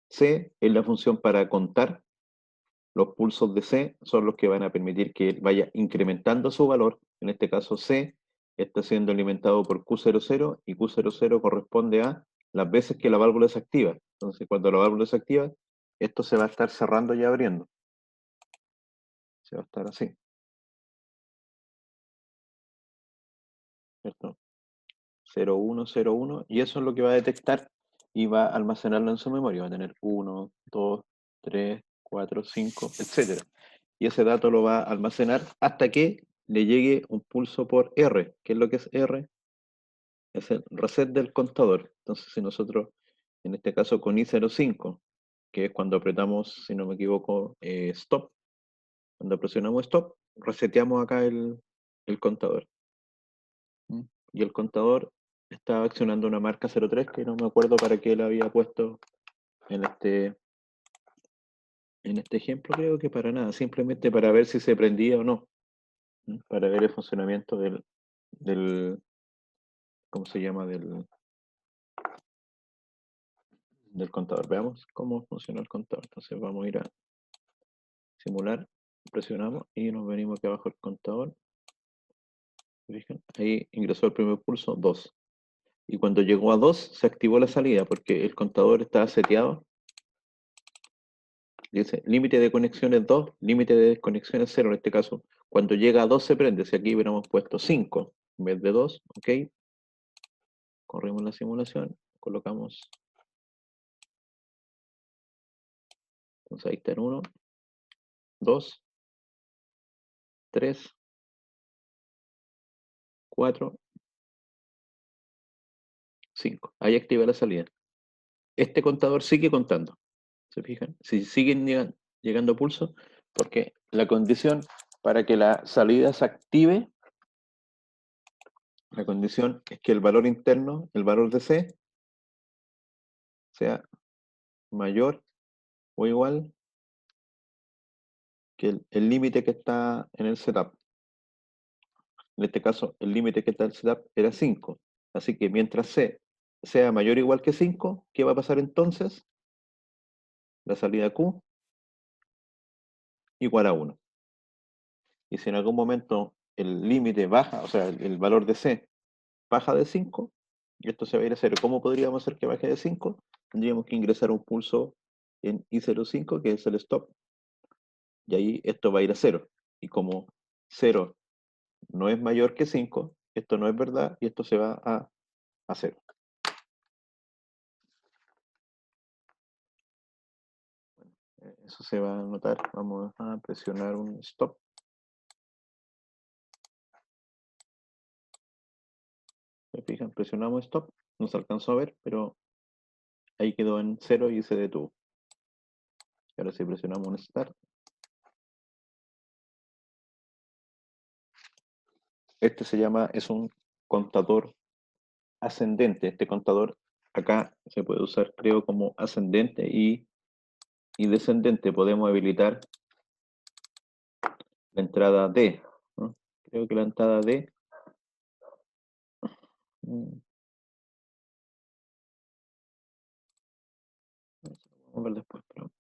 C es la función para contar. Los pulsos de C son los que van a permitir que vaya incrementando su valor. En este caso C está siendo alimentado por Q00 y Q00 corresponde a las veces que la válvula se activa. Entonces, cuando la válvula se activa, esto se va a estar cerrando y abriendo. Se va a estar así. ¿Cierto? 01, 01, y eso es lo que va a detectar y va a almacenarlo en su memoria. Va a tener 1, 2, 3, 4, 5, etc. Y ese dato lo va a almacenar hasta que le llegue un pulso por R. ¿Qué es lo que es R? Es el reset del contador. Entonces, si nosotros, en este caso con I05, que es cuando apretamos, si no me equivoco, stop, cuando presionamos stop, reseteamos acá el contador. Y el contador estaba accionando una marca 03 que no me acuerdo para qué la había puesto en este ejemplo, creo que para nada, simplemente para ver si se prendía o no, para ver el funcionamiento del ¿cómo se llama? Del contador. Veamos cómo funciona el contador. Entonces vamos a ir a simular, presionamos y nos venimos aquí abajo el contador. ¿Fijan? Ahí ingresó el primer pulso, 2. Y cuando llegó a 2 se activó la salida porque el contador estaba seteado. Dice límite de conexiones 2, límite de desconexiones 0 en este caso. Cuando llega a 2 se prende. Si aquí hubiéramos puesto 5 en vez de 2, ok. Corrimos la simulación, colocamos. Entonces ahí está en 1, 2, 3, 4, 5. Ahí activa la salida. Este contador sigue contando. ¿Se fijan? Si siguen llegando pulsos, porque la condición para que la salida se active, la condición es que el valor interno, el valor de C, sea mayor o igual que el límite que está en el setup. En este caso, el límite que está en el setup era 5. Así que mientras C sea mayor o igual que 5, ¿qué va a pasar entonces? La salida Q igual a 1. Y si en algún momento el límite baja, o sea, el valor de C baja de 5, y esto se va a ir a 0. ¿Cómo podríamos hacer que baje de 5? Tendríamos que ingresar un pulso en I05, que es el stop, y ahí esto va a ir a 0. Y como 0 no es mayor que 5, esto no es verdad, y esto se va a 0. Eso se va a notar. Vamos a presionar un stop. ¿Se fijan? Presionamos stop. No se alcanzó a ver, pero ahí quedó en 0 y se detuvo. Y ahora si presionamos un start. Este se llama, es un contador ascendente. Este contador acá se puede usar, creo, como ascendente y descendente. Podemos habilitar la entrada D, ¿no? Creo que la entrada D vamos a ver después, pero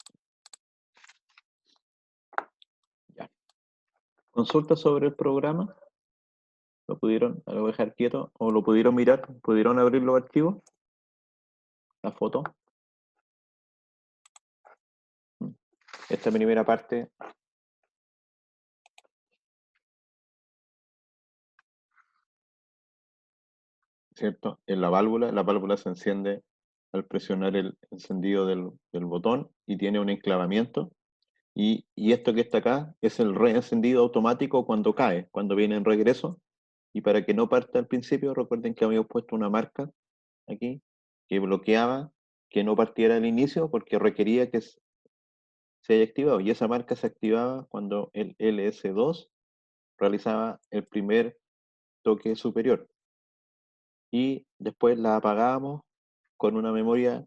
ya. Consulta sobre el programa. Lo voy a dejar quieto, o lo pudieron mirar, pudieron abrir los archivos, la foto. Esta primera parte ¿cierto? En la válvula se enciende al presionar el encendido del botón y tiene un enclavamiento. Y esto que está acá es el reencendido automático cuando cae, cuando viene en regreso. Y para que no parta al principio, recuerden que habíamos puesto una marca aquí que bloqueaba que no partiera al inicio porque requería que se haya activado. Y esa marca se activaba cuando el LS2 realizaba el primer toque superior. Y después la apagábamos con una memoria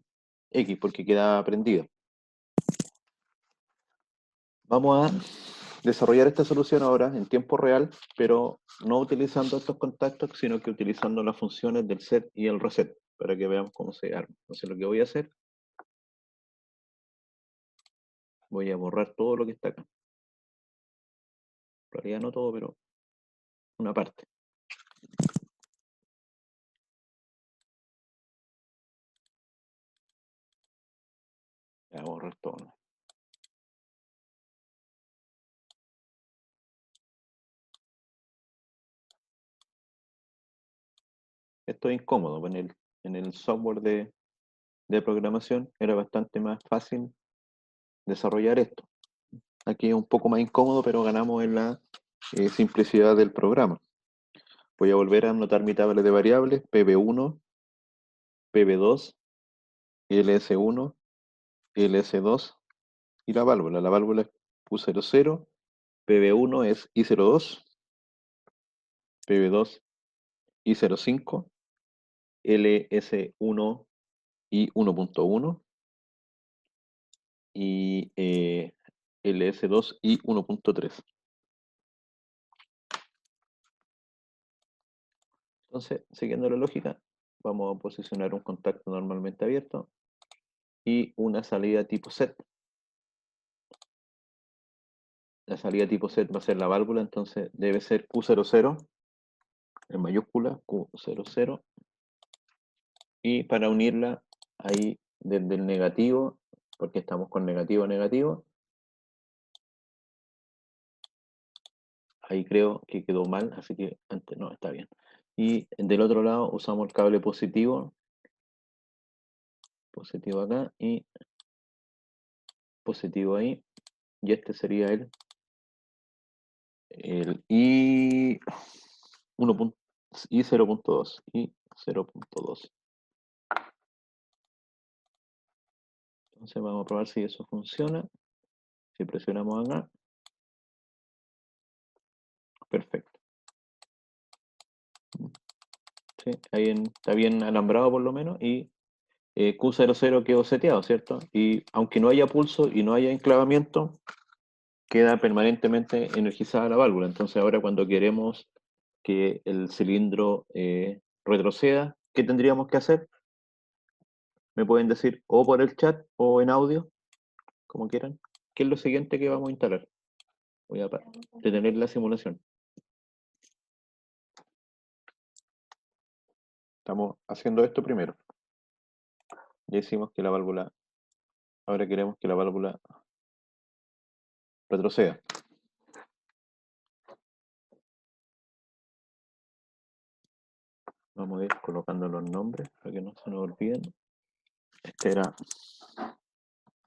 X porque quedaba prendido. Vamos a desarrollar esta solución ahora en tiempo real, pero no utilizando estos contactos, sino que utilizando las funciones del set y el reset, para que veamos cómo se arma. Entonces lo que voy a hacer Voy a borrar todo lo que está acá. En realidad no todo, pero una parte. Voy a borrar todo, ¿no? Esto es incómodo. En el software de programación era bastante más fácil desarrollar esto. Aquí es un poco más incómodo, pero ganamos en la simplicidad del programa. Voy a volver a anotar mi tabla de variables, PB1, PB2, LS1, LS2 y la válvula. La válvula es Q00, PB1 es I02, PB2 I05, LS1 I1.1 y LS2 I1.3. Entonces, siguiendo la lógica, vamos a posicionar un contacto normalmente abierto y una salida tipo set. La salida tipo set va a ser la válvula, entonces debe ser Q00 en mayúscula, Q00. Y para unirla ahí desde el negativo, porque estamos con negativo a negativo, ahí creo que quedó mal, así que antes no, está bien. Y del otro lado usamos el cable positivo acá y positivo ahí, y este sería el I1. I0.2, I0.2. Entonces vamos a probar si eso funciona. Si presionamos acá, perfecto. Sí, ahí está bien alambrado por lo menos, y Q00 quedó seteado, ¿cierto? Y aunque no haya pulso y no haya enclavamiento, queda permanentemente energizada la válvula. Entonces ahora cuando queremos que el cilindro retroceda, ¿qué tendríamos que hacer? Me pueden decir o por el chat o en audio, como quieran. ¿Qué es lo siguiente que vamos a instalar? Voy a detener la simulación. Estamos haciendo esto primero. Ya hicimos que la válvula, ahora queremos que la válvula retroceda. Vamos a ir colocando los nombres para que no se nos olviden. Este era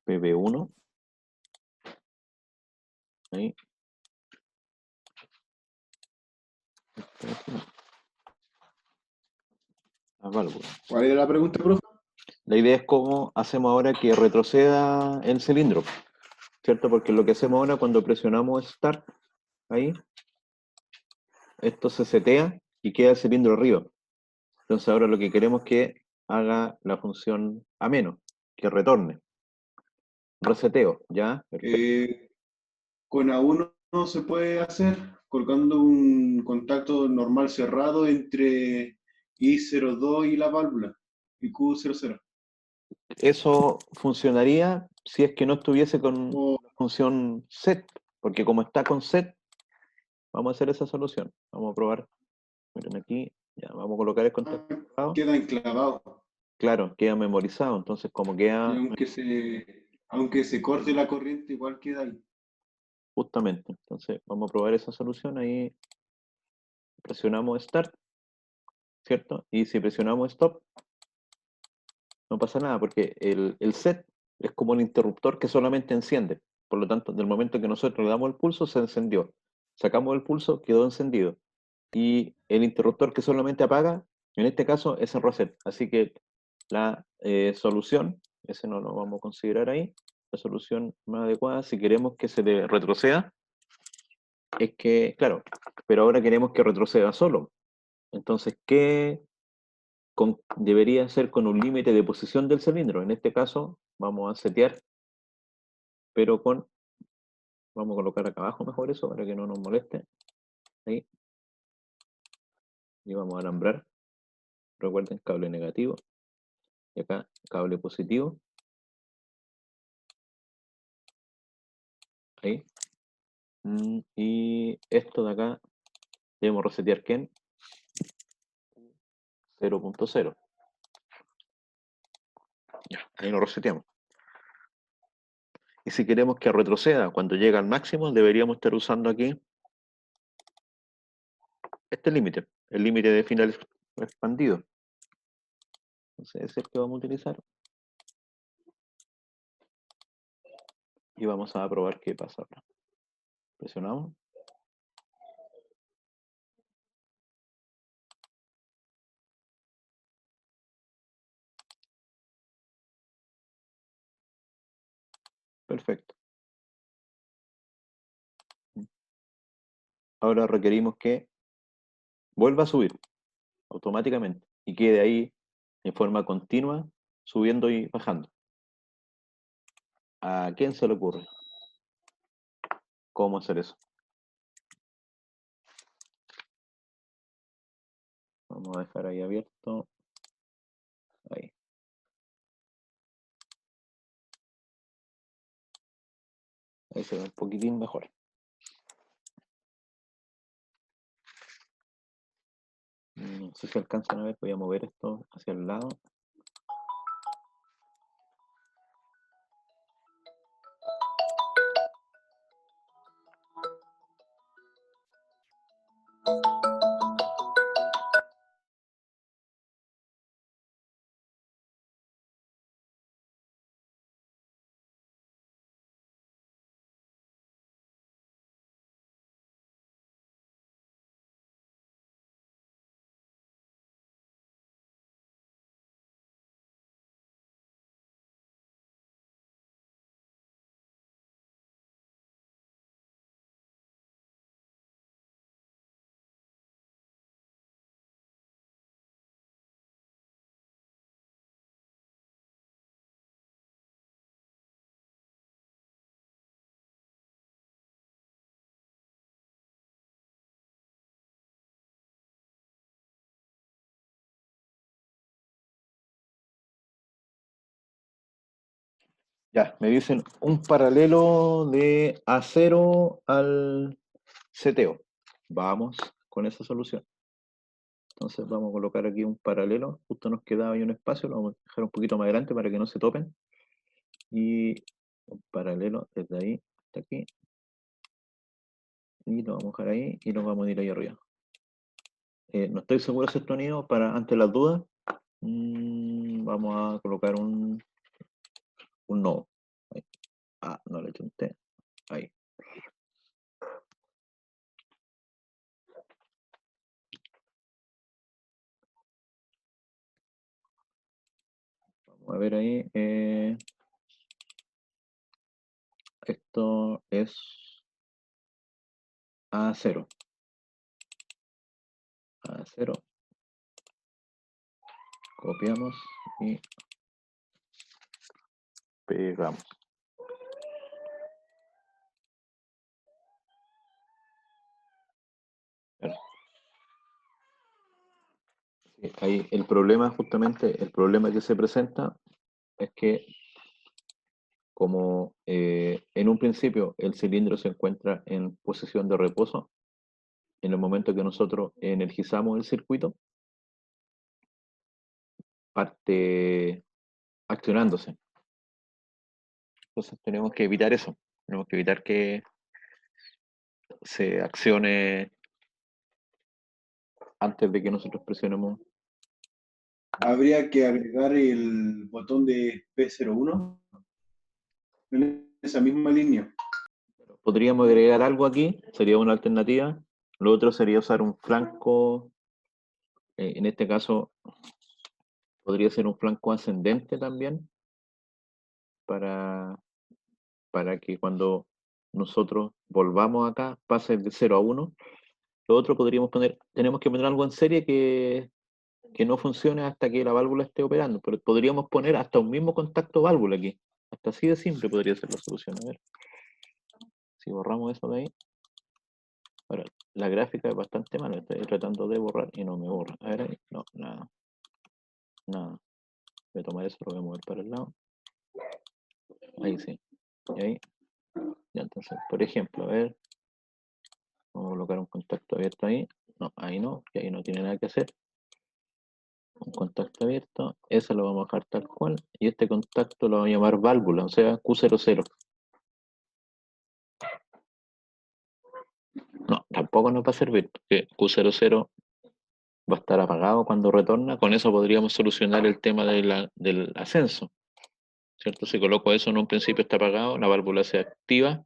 PB1. Ahí. La válvula. ¿Cuál era la pregunta, profe? La idea es cómo hacemos ahora que retroceda el cilindro, ¿cierto? Porque lo que hacemos ahora cuando presionamos Start, ahí, esto se setea y queda el cilindro arriba. Entonces ahora lo que queremos es que haga la función a menos, que retorne. Reseteo, ¿ya? Perfecto. Con A1 no se puede hacer colocando un contacto normal cerrado entre I02 y la válvula y Q00. Eso funcionaría si es que no estuviese con O la función set, porque como está con set, vamos a hacer esa solución. Vamos a probar. Miren aquí, ya vamos a colocar el contacto cerrado. queda enclavado. Claro, queda memorizado, entonces como Y queda aunque se corte la corriente, igual queda ahí. justamente, entonces vamos a probar esa solución, ahí presionamos Start, ¿cierto? Y si presionamos Stop, no pasa nada, porque el set es como el interruptor que solamente enciende. Por lo tanto, del momento que nosotros le damos el pulso, se encendió. Sacamos el pulso, quedó encendido. Y el interruptor que solamente apaga, en este caso, es el reset. Así que la solución, ese no lo vamos a considerar ahí, la solución más adecuada, si queremos que se le retroceda, es que, claro, pero ahora queremos que retroceda solo. Entonces, ¿qué debería ser con un límite de posición del cilindro? En este caso, vamos a setear, pero vamos a colocar acá abajo mejor eso, para que no nos moleste. Ahí. Y vamos a alambrar. Recuerden, cable negativo. Y acá, cable positivo. Ahí. Y esto de acá, debemos resetear ¿quién? 0.0. Ya, ahí lo reseteamos. Y si queremos que retroceda cuando llega al máximo, deberíamos estar usando aquí este límite, el límite de final expandido. Entonces ese es el que vamos a utilizar. Y vamos a probar qué pasa ahora. Presionamos. Perfecto. Ahora requerimos que vuelva a subir automáticamente y quede ahí en forma continua, subiendo y bajando. ¿A quién se le ocurre cómo hacer eso? Vamos a dejar ahí abierto. Ahí. Ahí se ve un poquitín mejor. No sé si alcanzan a ver, voy a mover esto hacia el lado. Ya, me dicen un paralelo de A0 al seteo. Vamos con esa solución. Entonces vamos a colocar aquí un paralelo. Justo nos quedaba ahí un espacio, lo vamos a dejar un poquito más adelante para que no se topen. Y un paralelo desde ahí hasta aquí. Y lo vamos a dejar ahí y nos vamos a ir ahí arriba. No estoy seguro si esto unido para ante las dudas. Vamos a colocar un nodo. Ahí. Ah, no le chunté. Ahí. Vamos a ver ahí. Esto es A0. A0. Copiamos y pegamos. Ahí el problema, justamente, el problema que se presenta es que como en un principio el cilindro se encuentra en posición de reposo, en el momento que nosotros energizamos el circuito, parte accionándose. Entonces tenemos que evitar eso, tenemos que evitar que se accione antes de que nosotros presionemos. Habría que agregar el botón de P01 en esa misma línea. Podríamos agregar algo aquí, sería una alternativa. Lo otro sería usar un flanco, en este caso podría ser un flanco ascendente también, para, para que cuando nosotros volvamos acá pase de 0 a 1. Lo otro podríamos poner, tenemos que poner algo en serie que no funcione hasta que la válvula esté operando, pero podríamos poner hasta un mismo contacto válvula aquí. Hasta así de simple podría ser la solución. A ver, si borramos eso de ahí. Ahora, la gráfica es bastante mala, estoy tratando de borrar y no me borra. A ver ahí, no, nada. Nada. Voy a tomar eso, lo voy a mover para el lado. Ahí sí. Y ahí. Ya, entonces, por ejemplo, a ver, vamos a colocar un contacto abierto ahí. No, que ahí no tiene nada que hacer. Un contacto abierto, eso lo vamos a dejar tal cual, y este contacto lo vamos a llamar válvula, o sea, Q00. No, tampoco nos va a servir, porque Q00 va a estar apagado cuando retorna. Con eso podríamos solucionar el tema del ascenso, ¿cierto? Si coloco eso en un principio está apagado, la válvula se activa,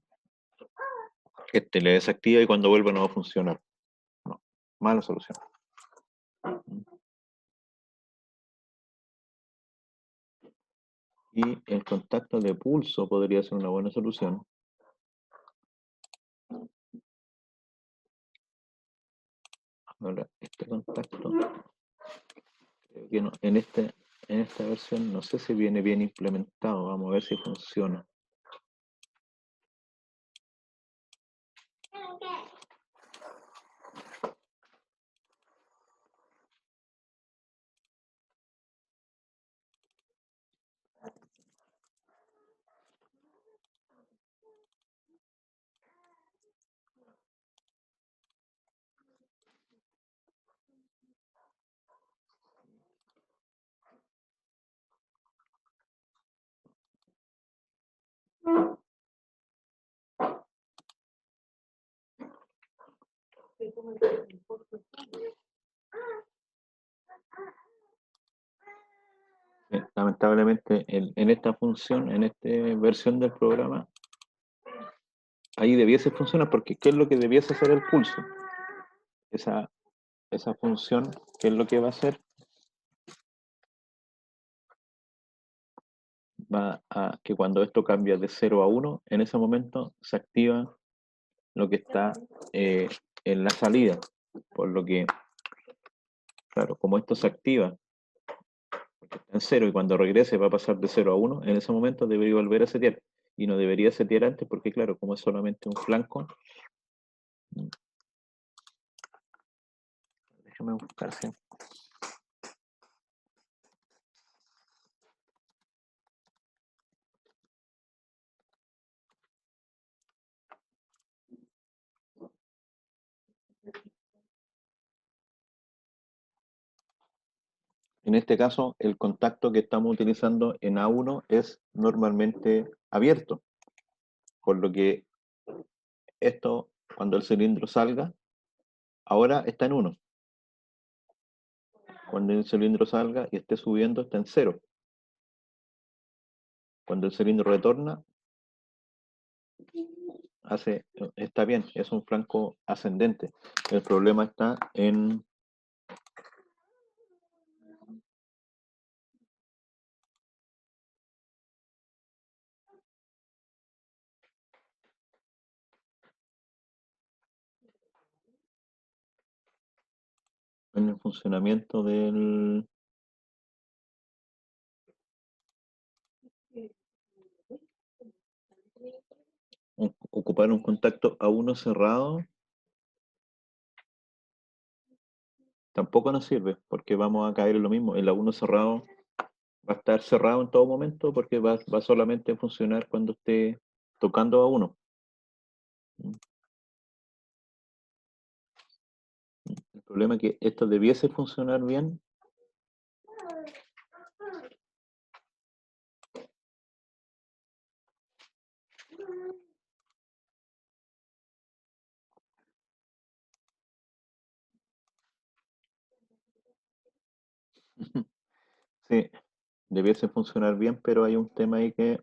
este le desactiva y cuando vuelva no va a funcionar. No, mala solución. Y el contacto de pulso podría ser una buena solución. Ahora, este contacto, creo que no, en esta versión no sé si viene bien implementado. Vamos a ver si funciona. Lamentablemente en esta función, en esta versión del programa, ahí debiese funcionar, porque ¿qué es lo que debiese hacer el pulso? Esa función, ¿qué es lo que va a hacer? Va a que cuando esto cambia de 0 a 1, en ese momento se activa lo que está en la salida. Por lo que, claro, como esto se activa, porque está en 0 y cuando regrese va a pasar de 0 a 1, en ese momento debería volver a setear. Y no debería setear antes porque, claro, como es solamente un flanco, déjame buscar, sí. En este caso, el contacto que estamos utilizando en A1 es normalmente abierto, por lo que esto, cuando el cilindro salga, ahora está en 1. Cuando el cilindro salga y esté subiendo, está en 0. Cuando el cilindro retorna, está bien, es un flanco ascendente. El problema está en el funcionamiento del... ocupar un contacto A1 cerrado tampoco nos sirve, porque vamos a caer en lo mismo. El A1 cerrado va a estar cerrado en todo momento porque va solamente a funcionar cuando esté tocando A1. El problema es que esto debiese funcionar bien. Sí, debiese funcionar bien, pero hay un tema ahí que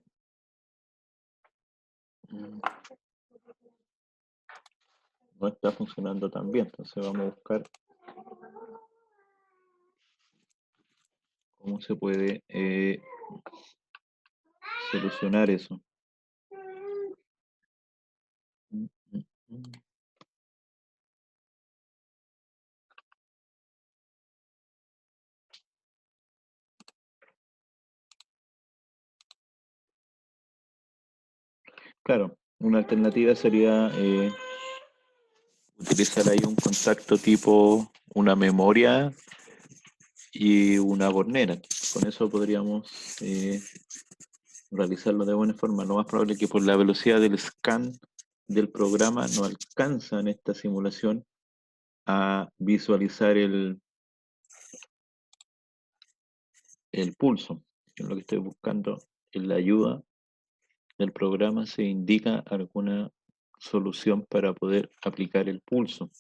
no está funcionando tan bien. Entonces vamos a buscar cómo se puede solucionar eso. Claro, una alternativa sería utilizar ahí un contacto tipo una memoria y una bornera. Con eso podríamos realizarlo de buena forma. Lo más probable es que por la velocidad del scan del programa no alcanza en esta simulación a visualizar el pulso. En lo que estoy buscando en la ayuda del programa se indica alguna solución para poder aplicar el pulso.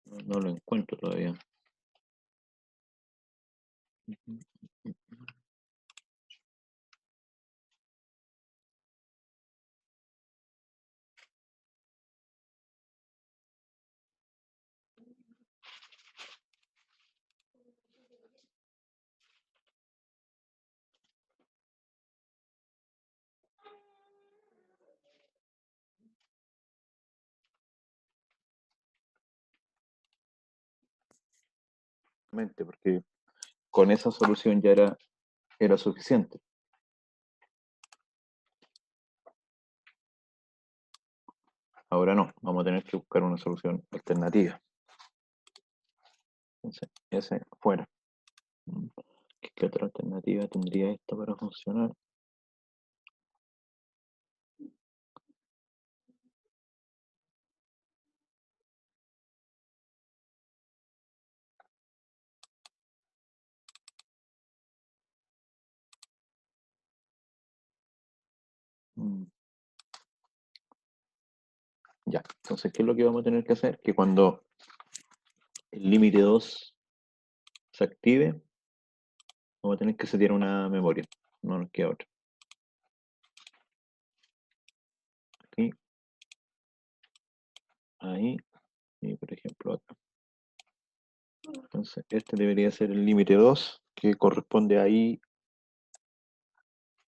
No lo encuentro todavía. Porque con esa solución ya era suficiente. Ahora no, vamos a tener que buscar una solución alternativa. Entonces, ese fuera. ¿Qué otra alternativa tendría esta para funcionar? Ya, entonces, ¿qué es lo que vamos a tener que hacer? Que cuando el límite 2 se active, vamos a tener que setear una memoria, no nos queda otra. Aquí, ahí, y por ejemplo acá. Entonces, este debería ser el límite 2, que corresponde a I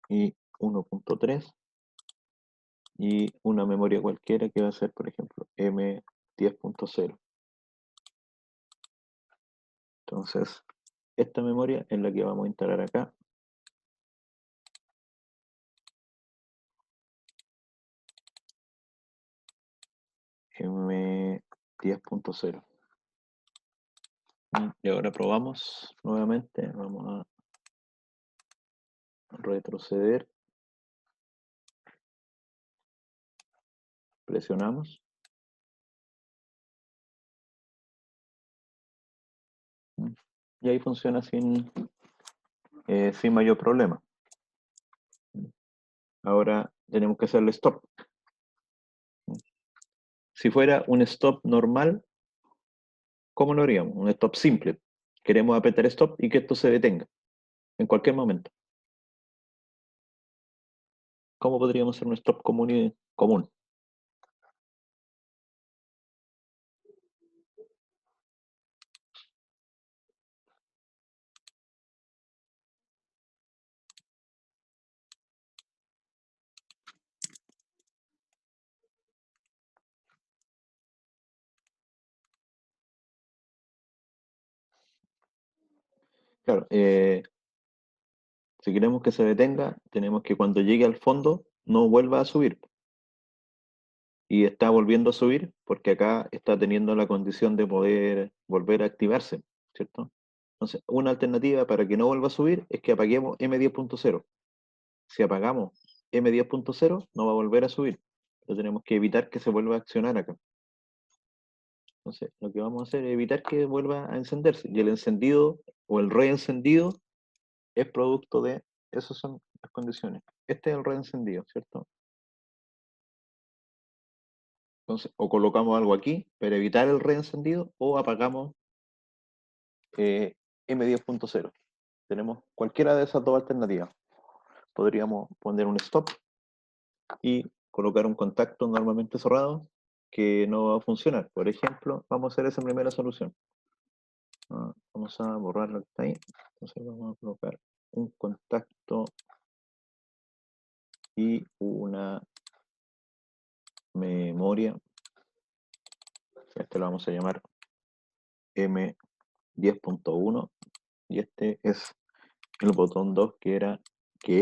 y 1.3, y una memoria cualquiera que va a ser, por ejemplo, M10.0. Entonces, esta memoria es la que vamos a instalar acá. M10.0. Y ahora probamos nuevamente. Vamos a retroceder. Presionamos. Y ahí funciona sin mayor problema. Ahora tenemos que hacerle stop. Si fuera un stop normal, ¿cómo lo haríamos? Un stop simple. Queremos apretar stop y que esto se detenga en cualquier momento. ¿Cómo podríamos hacer un stop común? Claro, si queremos que se detenga, tenemos que cuando llegue al fondo no vuelva a subir. Y está volviendo a subir porque acá está teniendo la condición de poder volver a activarse, ¿cierto? Entonces, una alternativa para que no vuelva a subir es que apaguemos M10.0. Si apagamos M10.0, no va a volver a subir. Pero tenemos que evitar que se vuelva a accionar acá. Entonces, lo que vamos a hacer es evitar que vuelva a encenderse. Y el encendido o el reencendido es producto de, esas son las condiciones. Este es el reencendido, ¿cierto? Entonces, o colocamos algo aquí para evitar el reencendido o apagamos M10.0. Tenemos cualquiera de esas dos alternativas. Podríamos poner un stop y colocar un contacto normalmente cerrado que no va a funcionar. Por ejemplo, vamos a hacer esa primera solución. Vamos a borrar lo que está ahí. Entonces vamos a colocar un contacto y una memoria. Este lo vamos a llamar M10.1 y este es el botón 2 que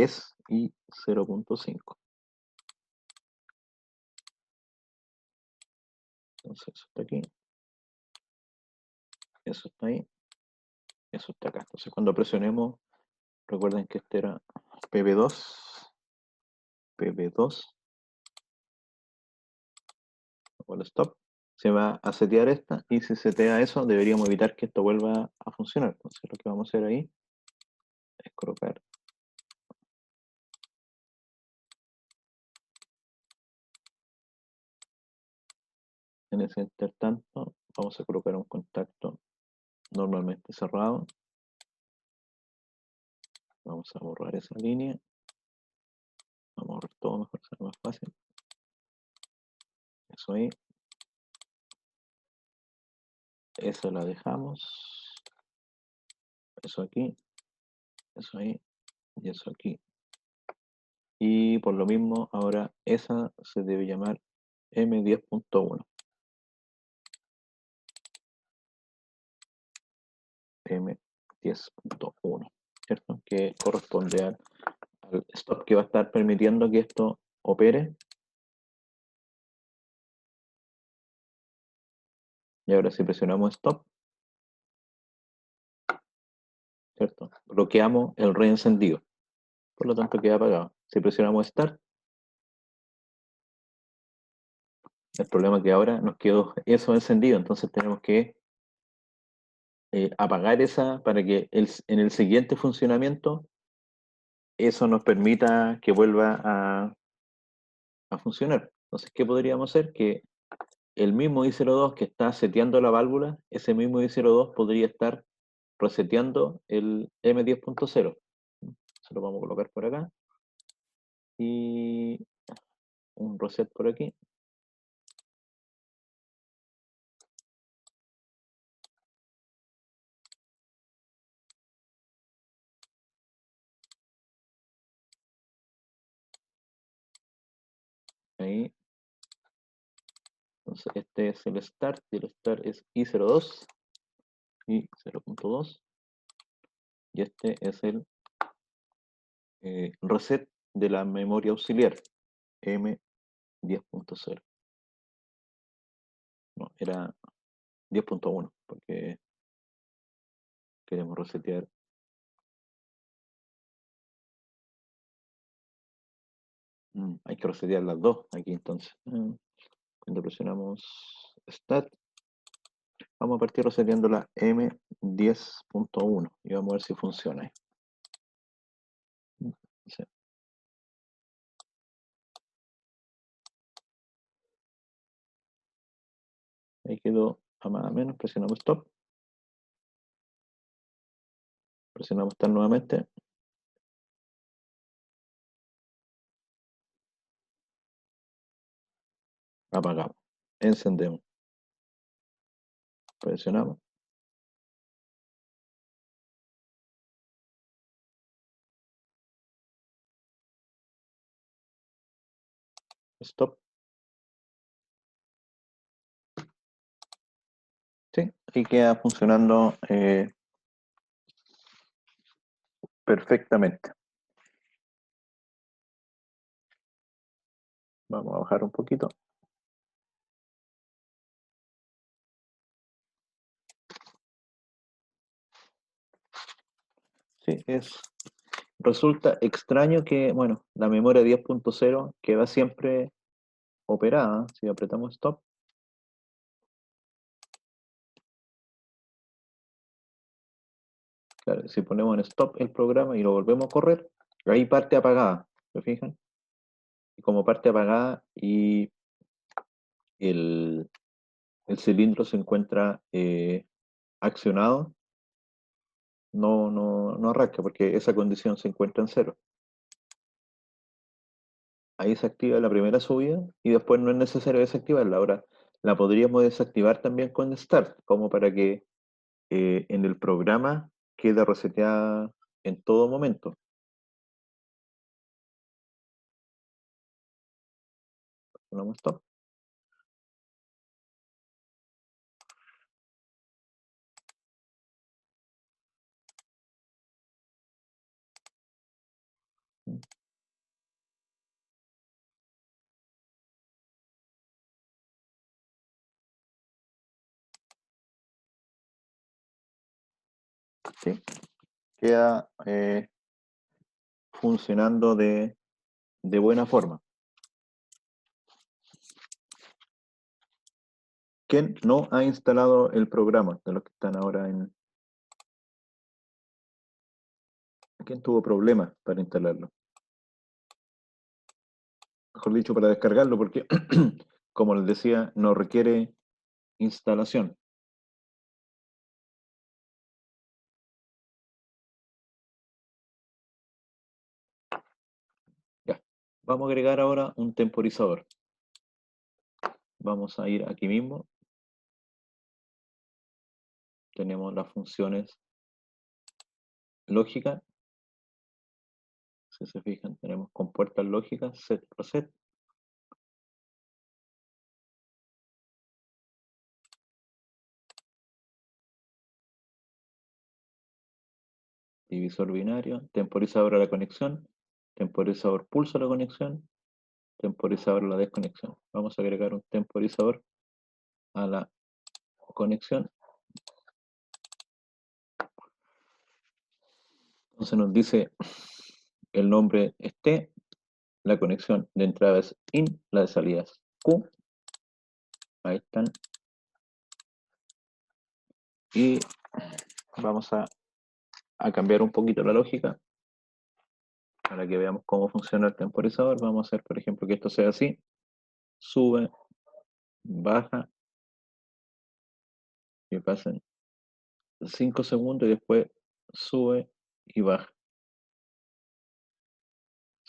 es y 0.5. Entonces eso está aquí, eso está ahí, eso está acá. Entonces cuando presionemos Recuerden que este era PB2, igual stop. Se va a setear esta y si setea eso, deberíamos evitar que esto vuelva a funcionar. Entonces lo que vamos a hacer ahí es colocar en ese intertanto, vamos a colocar un contacto normalmente cerrado. Vamos a borrar esa línea. Vamos a borrar todo mejor, será más fácil. Eso ahí. Esa la dejamos. Eso aquí. Eso ahí. Y eso aquí. Y por lo mismo, ahora esa se debe llamar M10.1. M10.1, ¿cierto? Que corresponde al stop que va a estar permitiendo que esto opere. Y ahora si presionamos stop, ¿cierto? Bloqueamos el reencendido. Por lo tanto queda apagado. Si presionamos start, el problema es que ahora nos quedó eso encendido, entonces tenemos que apagar esa para que en el siguiente funcionamiento eso nos permita que vuelva a funcionar. Entonces, ¿qué podríamos hacer? Que el mismo I02 que está seteando la válvula, ese mismo I02 podría estar reseteando el M10.0. Se lo vamos a colocar por acá. Y un reset por aquí. Ahí. Entonces, este es el start y el start es I02 y 0.2. Y este es el reset de la memoria auxiliar M10.0. No, era 10.1 porque queremos resetear. Hay que resetear las dos aquí entonces. Cuando presionamos Start, vamos a partir reseteando la M10.1 y vamos a ver si funciona ahí. Sí. Ahí quedó a más o menos, presionamos Stop. Presionamos Start nuevamente. Apagamos. Encendemos. Presionamos. Stop. Sí, ahí queda funcionando perfectamente. Vamos a bajar un poquito. Sí, resulta extraño que, bueno, la memoria 10.0 queda siempre operada. Si apretamos Stop, claro, si ponemos en Stop el programa y lo volvemos a correr, ahí parte apagada, ¿se fijan? Y como parte apagada y el, el cilindro se encuentra accionado, no arranca porque esa condición se encuentra en cero. Ahí se activa la primera subida y después no es necesario desactivarla. Ahora la podríamos desactivar también con Start, como para que en el programa quede reseteada en todo momento. Ponemos Stop. ¿Sí? Queda funcionando de buena forma. ¿Quién no ha instalado el programa de los que están ahora en... ¿Quién tuvo problemas para instalarlo? Mejor dicho, para descargarlo, porque, como les decía, no requiere instalación. Ya. Vamos a agregar ahora un temporizador. Vamos a ir aquí mismo. Tenemos las funciones lógicas. Si se fijan, tenemos compuertas lógicas, set, reset. Divisor binario, temporizador a la conexión, temporizador pulso a la conexión, temporizador a la desconexión. Vamos a agregar un temporizador a la conexión. Entonces nos dice el nombre es T, la conexión de entrada es IN, la de salida es Q. Ahí están. Y vamos a cambiar un poquito la lógica para que veamos cómo funciona el temporizador. Vamos a hacer, por ejemplo, que esto sea así. Sube, baja, que pasen 5 segundos y después sube y baja.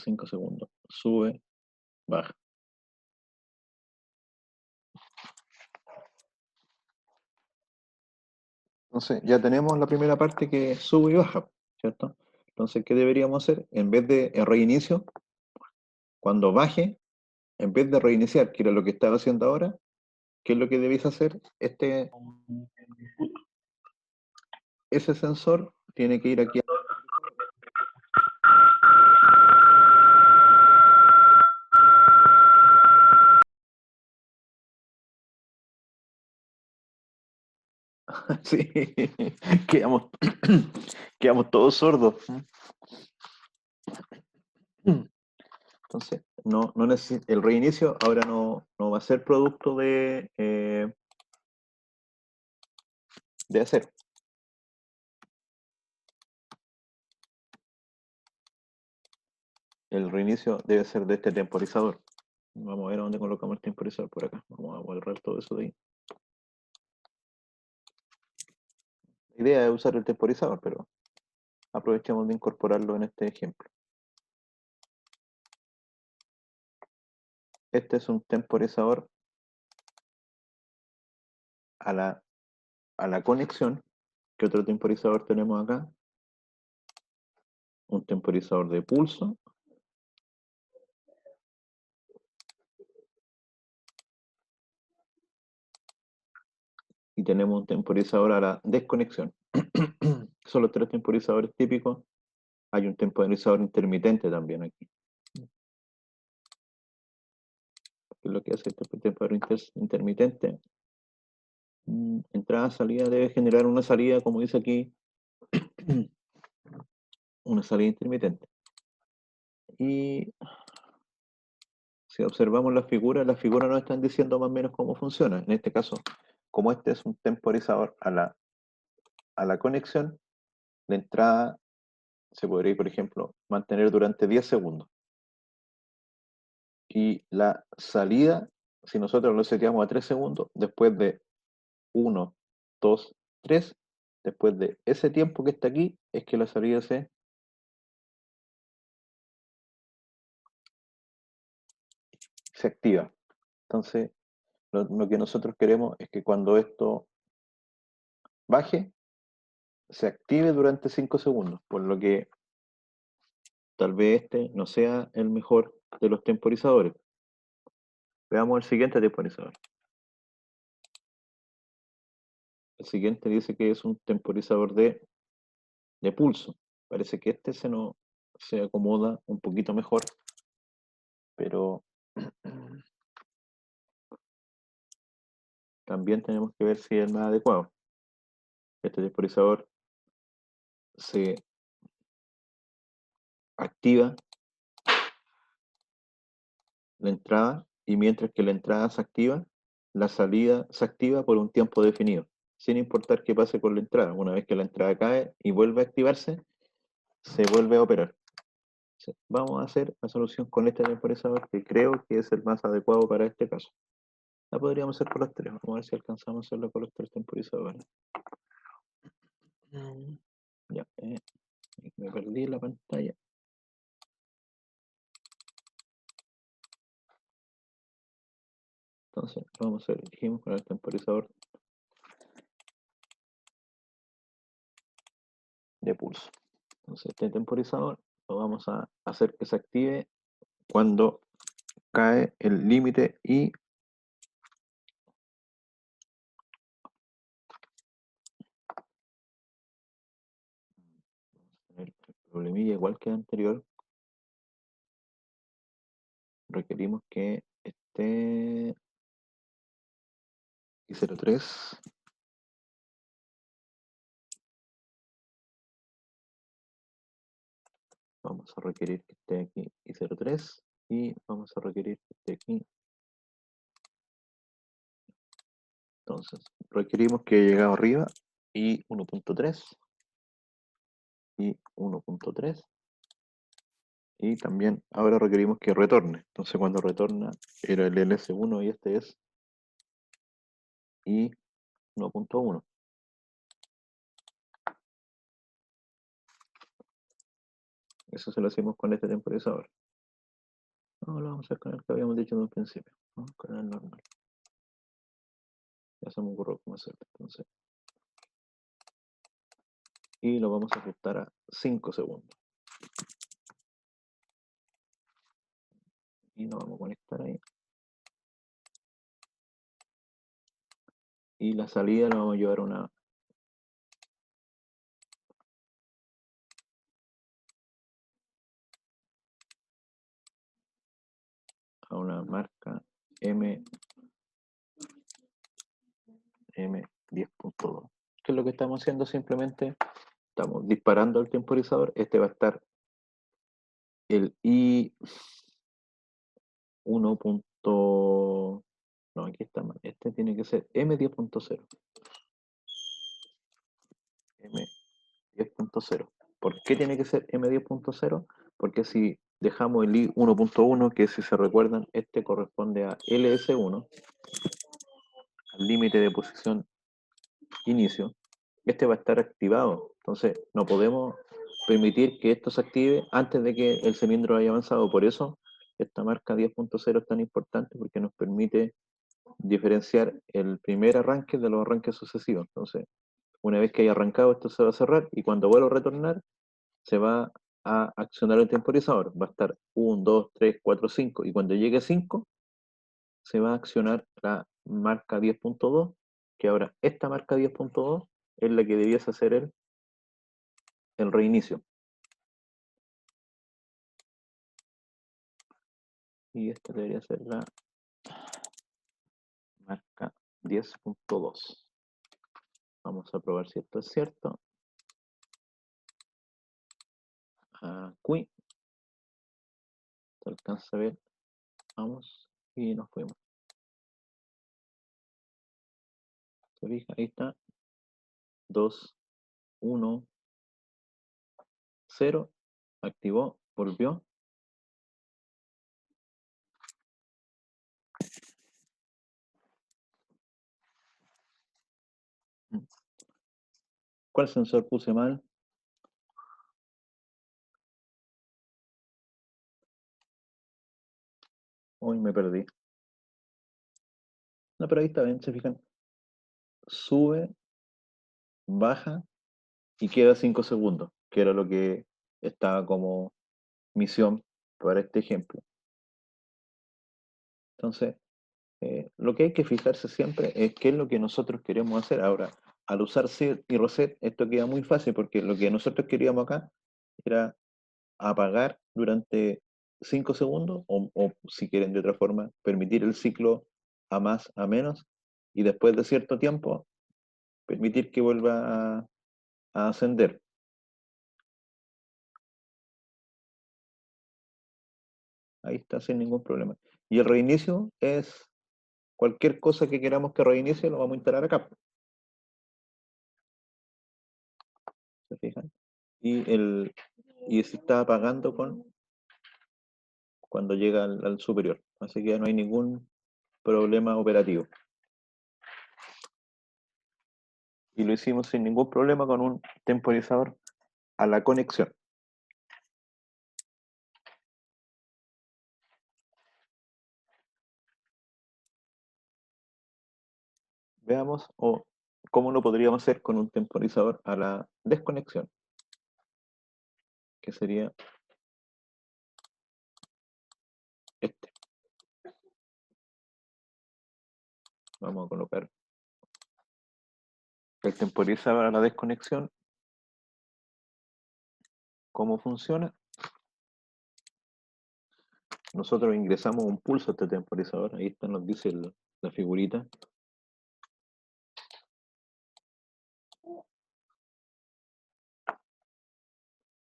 5 segundos, sube, baja. Entonces ya tenemos la primera parte que sube y baja, ¿cierto? Entonces, ¿qué deberíamos hacer? En vez de reinicio, cuando baje, en vez de reiniciar, que era lo que estaba haciendo ahora, ¿qué es lo que debéis hacer? Ese sensor tiene que ir aquí. Sí, quedamos, quedamos todos sordos. Entonces, no el reinicio ahora no va a ser producto de hacer. El reinicio debe ser de este temporizador. Vamos a ver a dónde colocamos el temporizador por acá. Vamos a borrar todo eso de ahí. La idea es usar el temporizador, pero aprovechemos de incorporarlo en este ejemplo. Este es un temporizador a la conexión. ¿Qué otro temporizador tenemos acá? Un temporizador de pulso. Y tenemos un temporizador a la desconexión. Son los 3 temporizadores típicos. Hay un temporizador intermitente también aquí. ¿Qué es lo que hace este temporizador intermitente? Entrada, salida, debe generar una salida, como dice aquí, una salida intermitente. Y si observamos las figuras nos están diciendo más o menos cómo funciona. En este caso, como este es un temporizador a la conexión, la entrada se podría, por ejemplo, mantener durante 10 segundos. Y la salida, si nosotros lo seteamos a 3 segundos, después de 1, 2, 3, después de ese tiempo que está aquí, es que la salida se activa. Entonces, lo que nosotros queremos es que cuando esto baje, se active durante 5 segundos, por lo que tal vez este no sea el mejor de los temporizadores. Veamos el siguiente temporizador. El siguiente dice que es un temporizador de pulso. Parece que este se acomoda un poquito mejor, pero también tenemos que ver si es más adecuado. Este temporizador se activa la entrada, y mientras que la entrada se activa, la salida se activa por un tiempo definido, sin importar qué pase con la entrada. Una vez que la entrada cae y vuelve a activarse, se vuelve a operar. Sí, vamos a hacer la solución con este temporizador, que creo que es el más adecuado para este caso. La podríamos hacer con los tres. Vamos a ver si alcanzamos a hacerlo con los tres temporizadores. Ya, me perdí en la pantalla. Entonces, vamos a ver, elegimos con el temporizador de pulso. Entonces, este temporizador lo vamos a hacer que se active cuando cae el límite y el problemilla igual que el anterior. Requerimos que esté I03. Vamos a requerir que esté aquí I03 y vamos a requerir que esté aquí. Entonces, requerimos que haya llegado arriba y 1.3 y 1.3, y también ahora requerimos que retorne. Entonces, cuando retorna era el LS1 y este es I 1.1. Eso se lo hacemos con este temporizador. No, lo vamos a hacer con el que habíamos dicho en un principio, ¿no? Con el normal. Ya se me ocurrió cómo hacerlo. Entonces, y lo vamos a ajustar a 5 segundos. Y nos vamos a conectar ahí. Y la salida la vamos a llevar a una marca M10.2. ¿Qué es lo que estamos haciendo? Simplemente estamos disparando el temporizador. Este va a estar el I 1. No, aquí está mal. Este tiene que ser M10.0. M10.0. ¿Por qué tiene que ser M10.0? Porque si dejamos el I 1.1, que si se recuerdan, este corresponde a LS1, al límite de posición inicio, este va a estar activado. Entonces, no podemos permitir que esto se active antes de que el cilindro haya avanzado. Por eso, esta marca 10.0 es tan importante, porque nos permite diferenciar el primer arranque de los arranques sucesivos. Entonces, una vez que haya arrancado, esto se va a cerrar, y cuando vuelva a retornar, se va a accionar el temporizador. Va a estar 1, 2, 3, 4, 5, y cuando llegue 5, se va a accionar la marca 10.2, que ahora esta marca 10.2 es la que debiese hacer el reinicio. Y esta debería ser la marca 10.2. Vamos a probar si esto es cierto. Aquí se alcanza a ver. Vamos, y nos fuimos. ¿Se fija? Ahí está. 2, 1, 0. Activó, volvió. ¿Cuál sensor puse mal? Hoy me perdí. No, pero ahí está bien, se fijan. Sube, baja y queda 5 segundos, que era lo que estaba como misión para este ejemplo. Entonces, lo que hay que fijarse siempre es qué es lo que nosotros queremos hacer. Ahora, al usar set y reset, esto queda muy fácil, porque lo que nosotros queríamos acá era apagar durante 5 segundos, o si quieren de otra forma, permitir el ciclo a más, a menos, y después de cierto tiempo, permitir que vuelva a ascender. ahí está sin ningún problema. Y el reinicio es cualquier cosa que queramos que reinicie, lo vamos a instalar acá. ¿Se fijan? Y se está apagando cuando llega al superior. Así que no hay ningún problema operativo. Y lo hicimos sin ningún problema con un temporizador a la conexión. Veamos cómo lo podríamos hacer con un temporizador a la desconexión, que sería este. Vamos a colocar el temporizador a la desconexión. ¿Cómo funciona? Nosotros ingresamos un pulso a este temporizador. Ahí está, nos dice la figurita.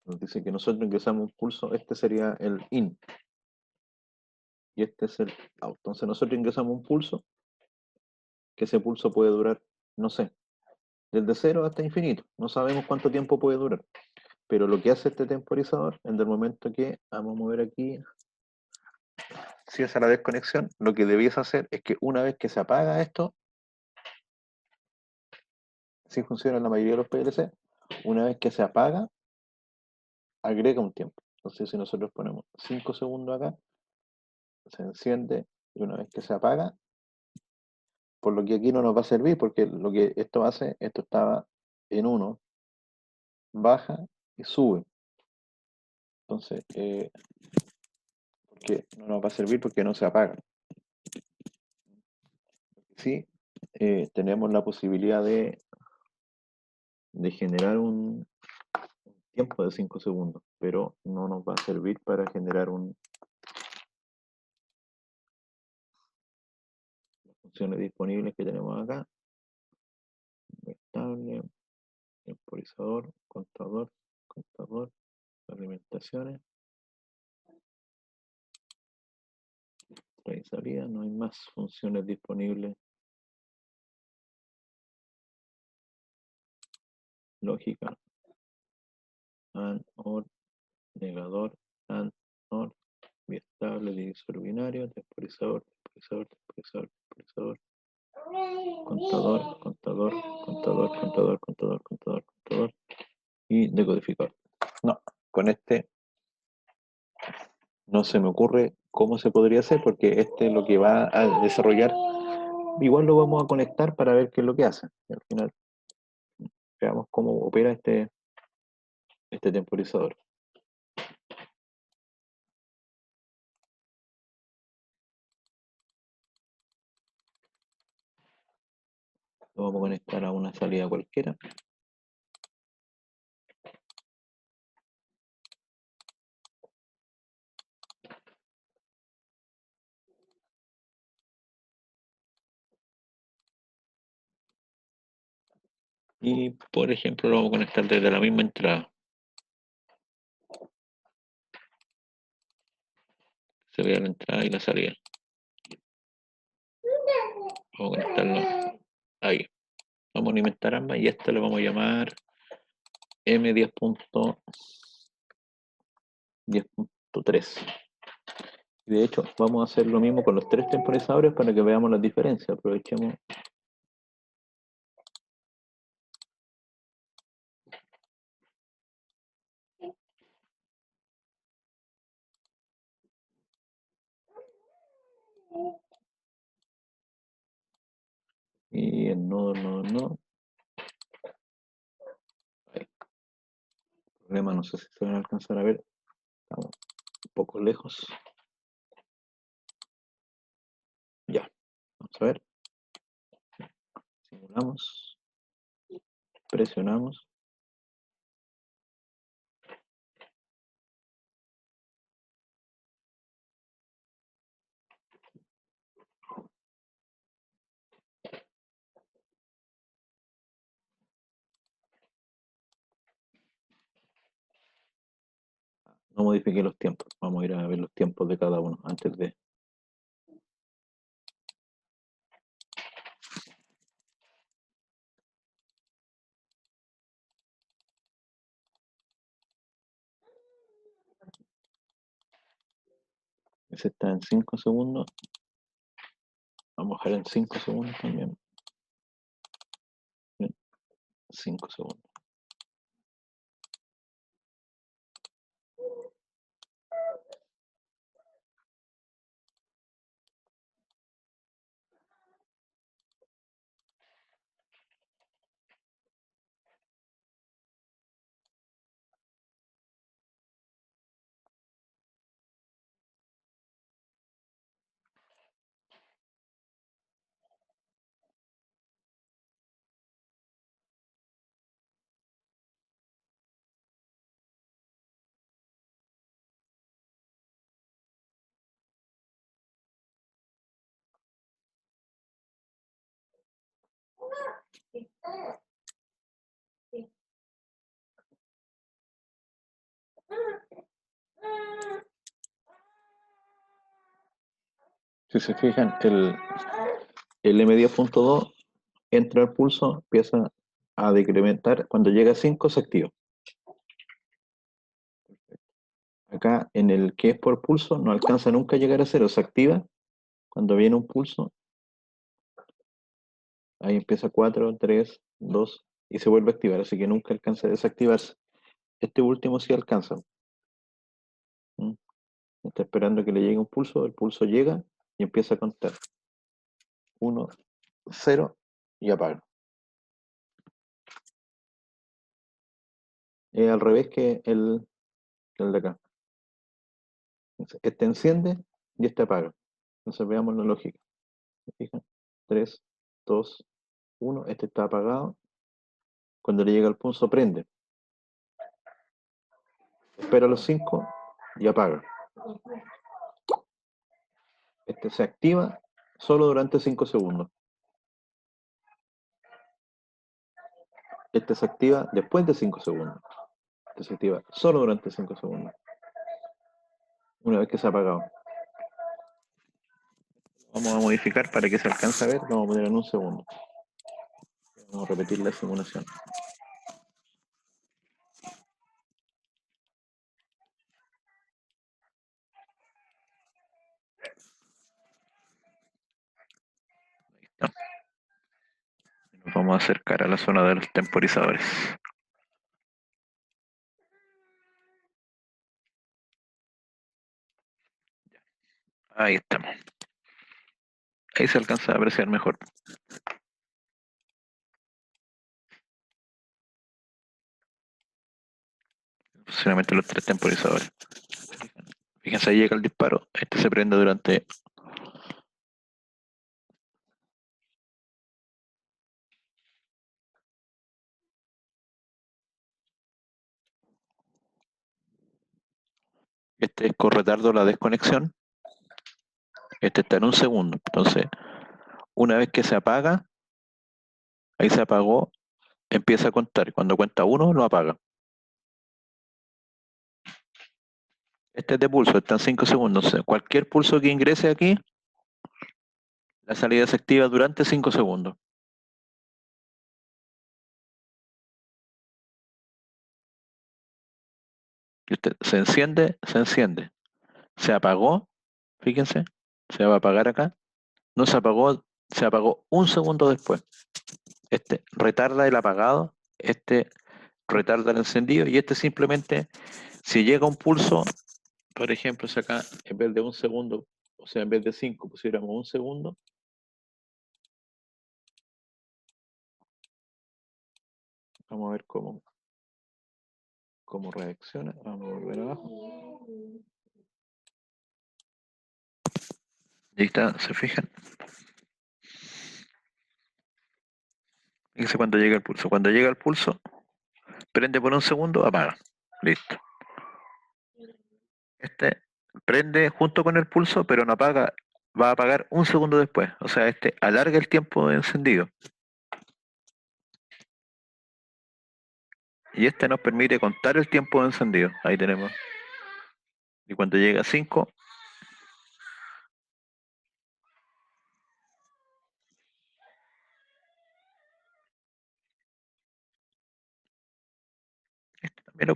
Nos dice que nosotros ingresamos un pulso. Este sería el in. Y este es el out. Entonces nosotros ingresamos un pulso, que ese pulso puede durar, no sé, desde 0 hasta infinito. No sabemos cuánto tiempo puede durar. Pero lo que hace este temporizador, en el momento que, vamos a mover aquí, si es a la desconexión, lo que debiese hacer es que una vez que se apaga esto, así funciona en la mayoría de los PLC, una vez que se apaga, agrega un tiempo. Entonces si nosotros ponemos 5 segundos acá, se enciende, y una vez que se apaga, por lo que aquí no nos va a servir, porque lo que esto hace, esto estaba en 1, baja y sube. Entonces, porque no nos va a servir porque no se apaga. Sí, tenemos la posibilidad de generar un tiempo de 5 segundos, pero no nos va a servir para generar las funciones disponibles que tenemos acá. Estable, temporizador, contador, alimentaciones, entrada y salida, no hay más funciones disponibles. Lógica, AND, OR, negador, AND, OR, biestable, divisor binario, temporizador, contador y decodificador. No, con este no se me ocurre cómo se podría hacer porque este es lo que va a desarrollar. Igual lo vamos a conectar para ver qué es lo que hace. Al final, veamos cómo opera este temporizador. Lo vamos a conectar a una salida cualquiera. Y, por ejemplo, lo vamos a conectar desde la misma entrada. Se vea la entrada y la salida. Vamos a conectarlo ahí. Vamos a alimentar ambas y esta le vamos a llamar M10.3. De hecho, vamos a hacer lo mismo con los 3 temporizadores para que veamos las diferencias. Aprovechemos. Y el nodo, no. Ahí. El problema, no sé si se van a alcanzar a ver. Estamos un poco lejos. Ya. Vamos a ver. Simulamos. Presionamos. No modifique los tiempos. Vamos a ir a ver los tiempos de cada uno antes de... Ese está en 5 segundos. Vamos a dejar en 5 segundos también. 5 segundos. Si se fijan, el M10.2 entra al pulso, empieza a decrementar. Cuando llega a 5 se activa. Acá en el que es por pulso no alcanza nunca a llegar a 0, se activa cuando viene un pulso. Ahí empieza 4, 3, 2 y se vuelve a activar, así que nunca alcanza a desactivarse. Este último sí alcanza. ¿Mm? Está esperando que le llegue un pulso, el pulso llega y empieza a contar. 1, 0 y apaga. Es al revés que el de acá. Este enciende y este apaga. Entonces veamos la lógica. ¿Se fijan? 3, 2, 1. Este está apagado. Cuando le llega el pulso prende. Espera los 5 y apaga. Este se activa solo durante 5 segundos. Este se activa después de 5 segundos. Este se activa solo durante 5 segundos. Una vez que se ha apagado. Vamos a modificar para que se alcance a ver. Lo vamos a poner en un segundo. Vamos a repetir la simulación. Nos vamos a acercar a la zona de los temporizadores. Ahí estamos. Ahí se alcanza a apreciar mejor. El funcionamiento de los 3 temporizadores. Fíjense, ahí llega el disparo. Este se prende durante... Este es con retardo la desconexión. Este está en un segundo. Entonces, una vez que se apaga, ahí se apagó, empieza a contar. Cuando cuenta 1, lo apaga. Este es de pulso, está en 5 segundos. Cualquier pulso que ingrese aquí, la salida se activa durante 5 segundos. Y usted se enciende, se enciende. Se apagó, fíjense, se va a apagar acá. No se apagó un segundo después. Este retarda el apagado, este retarda el encendido y este simplemente, si llega un pulso, por ejemplo, si acá en vez de un segundo, o sea, en vez de 5 pusiéramos un segundo, vamos a ver cómo reacciona. Vamos a volver abajo. Y ahí está, ¿se fijan? Fíjense cuando llega el pulso. Cuando llega el pulso, prende por un segundo, apaga. Listo. Este prende junto con el pulso, pero no apaga, va a apagar un segundo después. O sea, este alarga el tiempo de encendido. Y este nos permite contar el tiempo de encendido. Ahí tenemos Y cuando llega a 5, también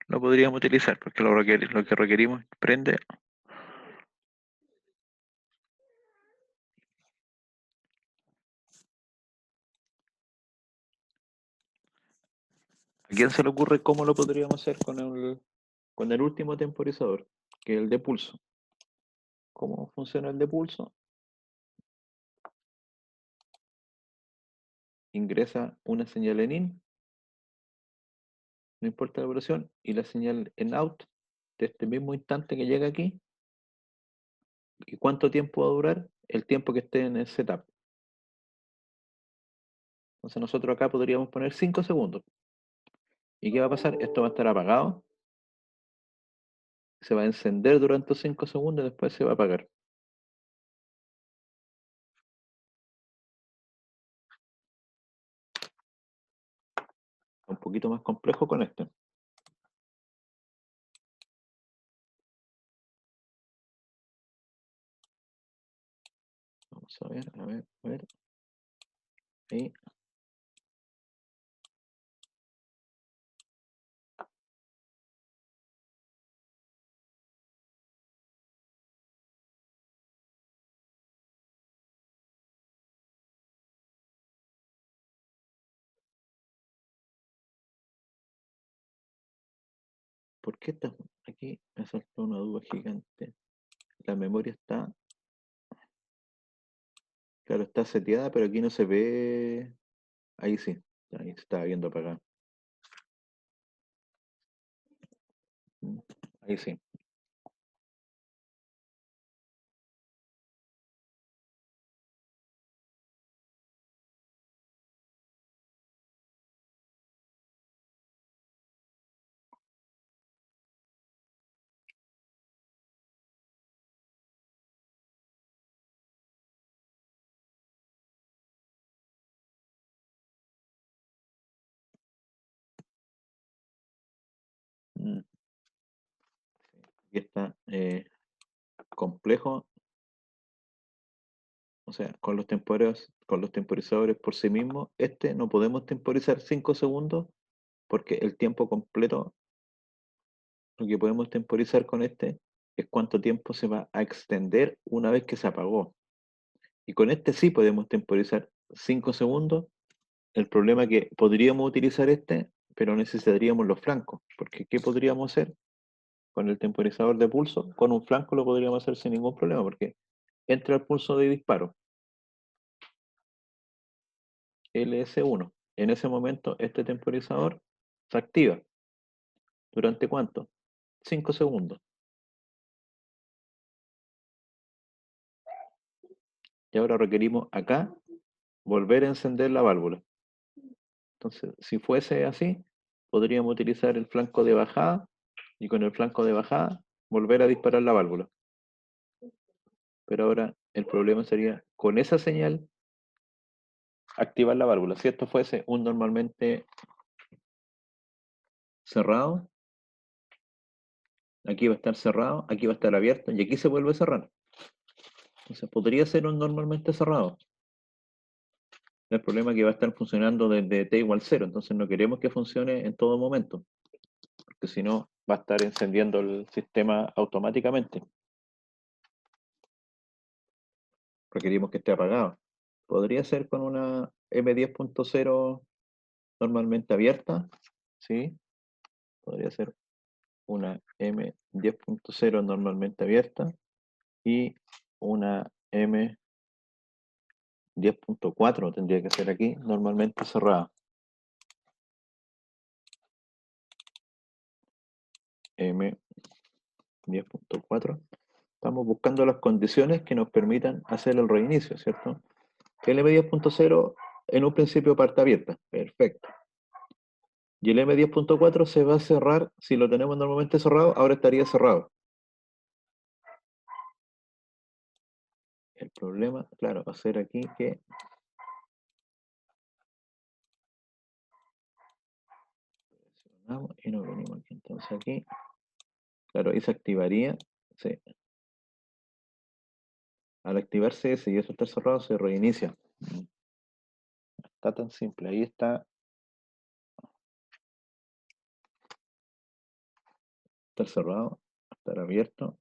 lo podríamos utilizar, porque lo que requerimos prende. ¿A quién se le ocurre cómo lo podríamos hacer con el último temporizador, que es el de pulso? ¿Cómo funciona el de pulso? Ingresa una señal en in, no importa la duración, y la señal en out de este mismo instante que llega aquí. ¿Y cuánto tiempo va a durar? El tiempo que esté en el setup. Entonces nosotros acá podríamos poner 5 segundos. ¿Y qué va a pasar? Esto va a estar apagado, se va a encender durante 5 segundos y después se va a apagar. Un poquito más complejo con este. Vamos a ver, a ver, a ver. Ahí. ¿Por qué está aquí? Me saltó una duda gigante. La memoria está, claro, está seteada, pero aquí no se ve. Ahí sí, ahí se está viendo apagada. Ahí sí. Mm, Aquí está complejo. O sea, con los temporizadores por sí mismos, no podemos temporizar 5 segundos porque el tiempo completo, lo que podemos temporizar con es cuánto tiempo se va a extender una vez que se apagó. Y con este sí podemos temporizar 5 segundos. El problema es que podríamos utilizar pero necesitaríamos los flancos, porque ¿qué podríamos hacer con el temporizador de pulso? Con un flanco lo podríamos hacer sin ningún problema, porque entra el pulso de disparo, LS1. En ese momento, este temporizador se activa. ¿Durante cuánto? 5 segundos. Y ahora requerimos acá volver a encender la válvula. Entonces, si fuese así, podríamos utilizar el flanco de bajada y con el flanco de bajada volver a disparar la válvula. Pero ahora el problema sería con esa señal activar la válvula. Si esto fuese un normalmente cerrado, aquí va a estar cerrado, aquí va a estar abierto y aquí se vuelve a cerrar. Entonces podría ser un normalmente cerrado. El problema es que va a estar funcionando desde t igual 0, entonces no queremos que funcione en todo momento, porque si no va a estar encendiendo el sistema automáticamente. Requerimos que esté apagado. Podría ser con una M10.0 normalmente abierta, ¿sí? Podría ser una M10.0 normalmente abierta y una M10.4 tendría que ser aquí normalmente cerrada. M10.4. Estamos buscando las condiciones que nos permitan hacer el reinicio, ¿cierto? El M10.0 en un principio parte abierta, perfecto. Y el M10.4 se va a cerrar, si lo tenemos normalmente cerrado, ahora estaría cerrado. El problema, claro, va a ser aquí que presionamos y nos venimos aquí. Entonces aquí Claro, ahí se activaría. Sí. Al activarse ese y eso está cerrado, se reinicia. Está tan simple. Ahí está. Estar cerrado, estar abierto.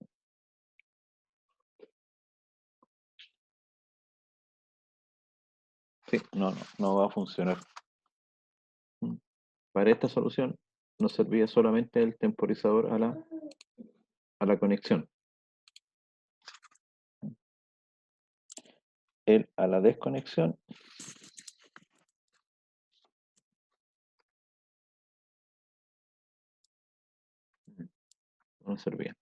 Sí, no va a funcionar. Para esta solución nos servía solamente el temporizador a la conexión. El a la desconexión no servía.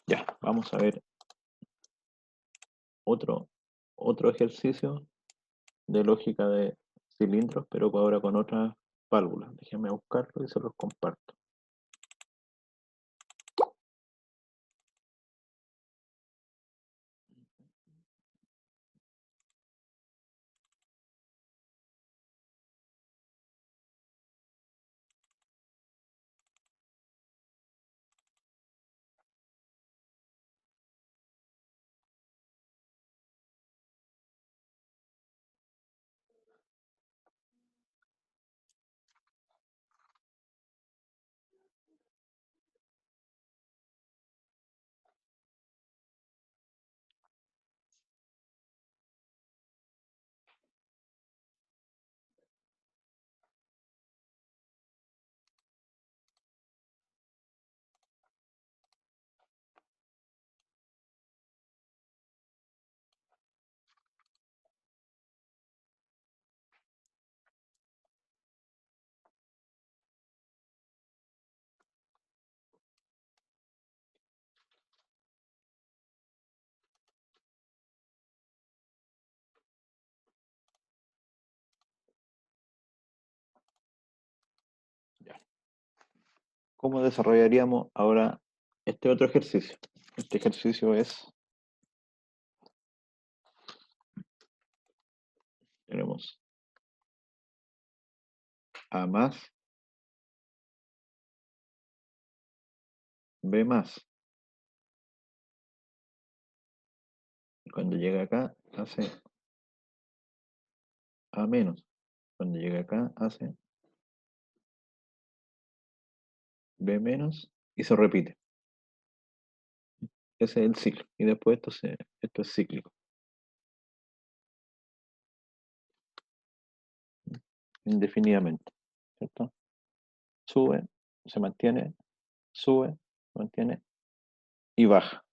Ya, vamos a ver otro ejercicio de lógica de cilindros, pero ahora con otras válvulas. Déjenme buscarlo y se los comparto. Ya. ¿Cómo desarrollaríamos ahora este otro ejercicio? Este ejercicio es, tenemos A más, B más. Cuando llega acá, hace A menos. Cuando llega acá, hace B menos y se repite. Ese es el ciclo. Y después esto es cíclico. Indefinidamente. ¿Cierto? Sube, se mantiene, sube, se mantiene y baja.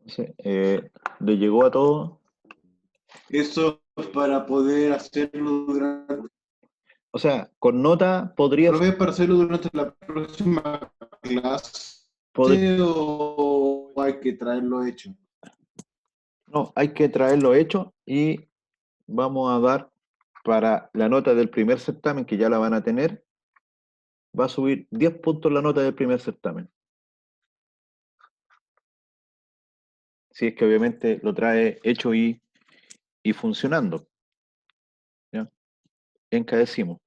Entonces, le llegó a todo. Eso es para poder hacerlo durante, O sea, con nota podría, profe, para hacerlo durante la próxima clase o hay que traerlo hecho. no, hay que traerlo hecho y vamos a dar para la nota del primer certamen, que ya la van a tener, va a subir 10 puntos la nota del primer certamen. Si es que obviamente lo trae hecho y funcionando. ¿Ya? En cada décimo.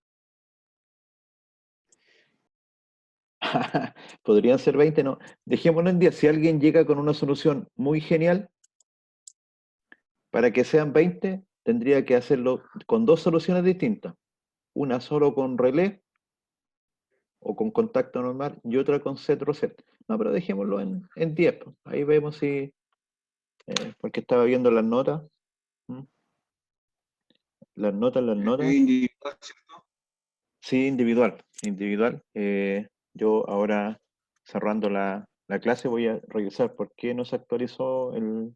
Podrían ser 20, no. Dejémoslo en 10. Si alguien llega con una solución muy genial, para que sean 20, tendría que hacerlo con dos soluciones distintas. Una solo con relé o con contacto normal y otra con set reset. No, pero dejémoslo en 10. Pues. Ahí vemos si, porque estaba viendo las notas. ¿Mm? Las notas. Individual, ¿cierto? Sí, individual. Yo ahora cerrando la clase voy a revisar por qué no se actualizó el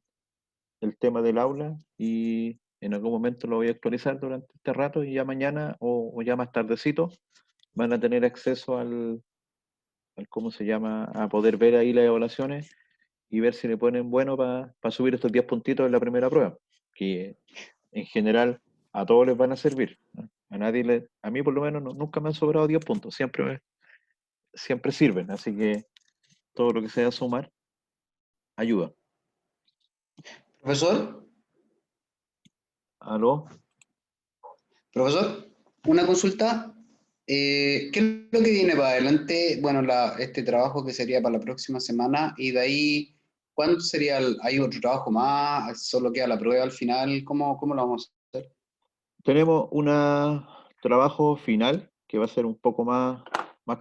tema del aula y en algún momento lo voy a actualizar durante este rato y ya mañana o ya más tardecito van a tener acceso al ¿cómo se llama? A poder ver ahí las evaluaciones y ver si le ponen bueno para subir estos 10 puntitos en la primera prueba, que en general a todos les van a servir, ¿no? A nadie a mí por lo menos nunca me han sobrado 10 puntos, siempre sirven, así que todo lo que sea sumar ayuda. Profesor, ¿Aló? profesor, una consulta. ¿Qué es lo que viene para adelante? Bueno, este trabajo que sería para la próxima semana y de ahí, ¿cuándo sería hay otro trabajo más? ¿Solo queda la prueba al final? ¿Cómo lo vamos a hacer? Tenemos un trabajo final que va a ser un poco más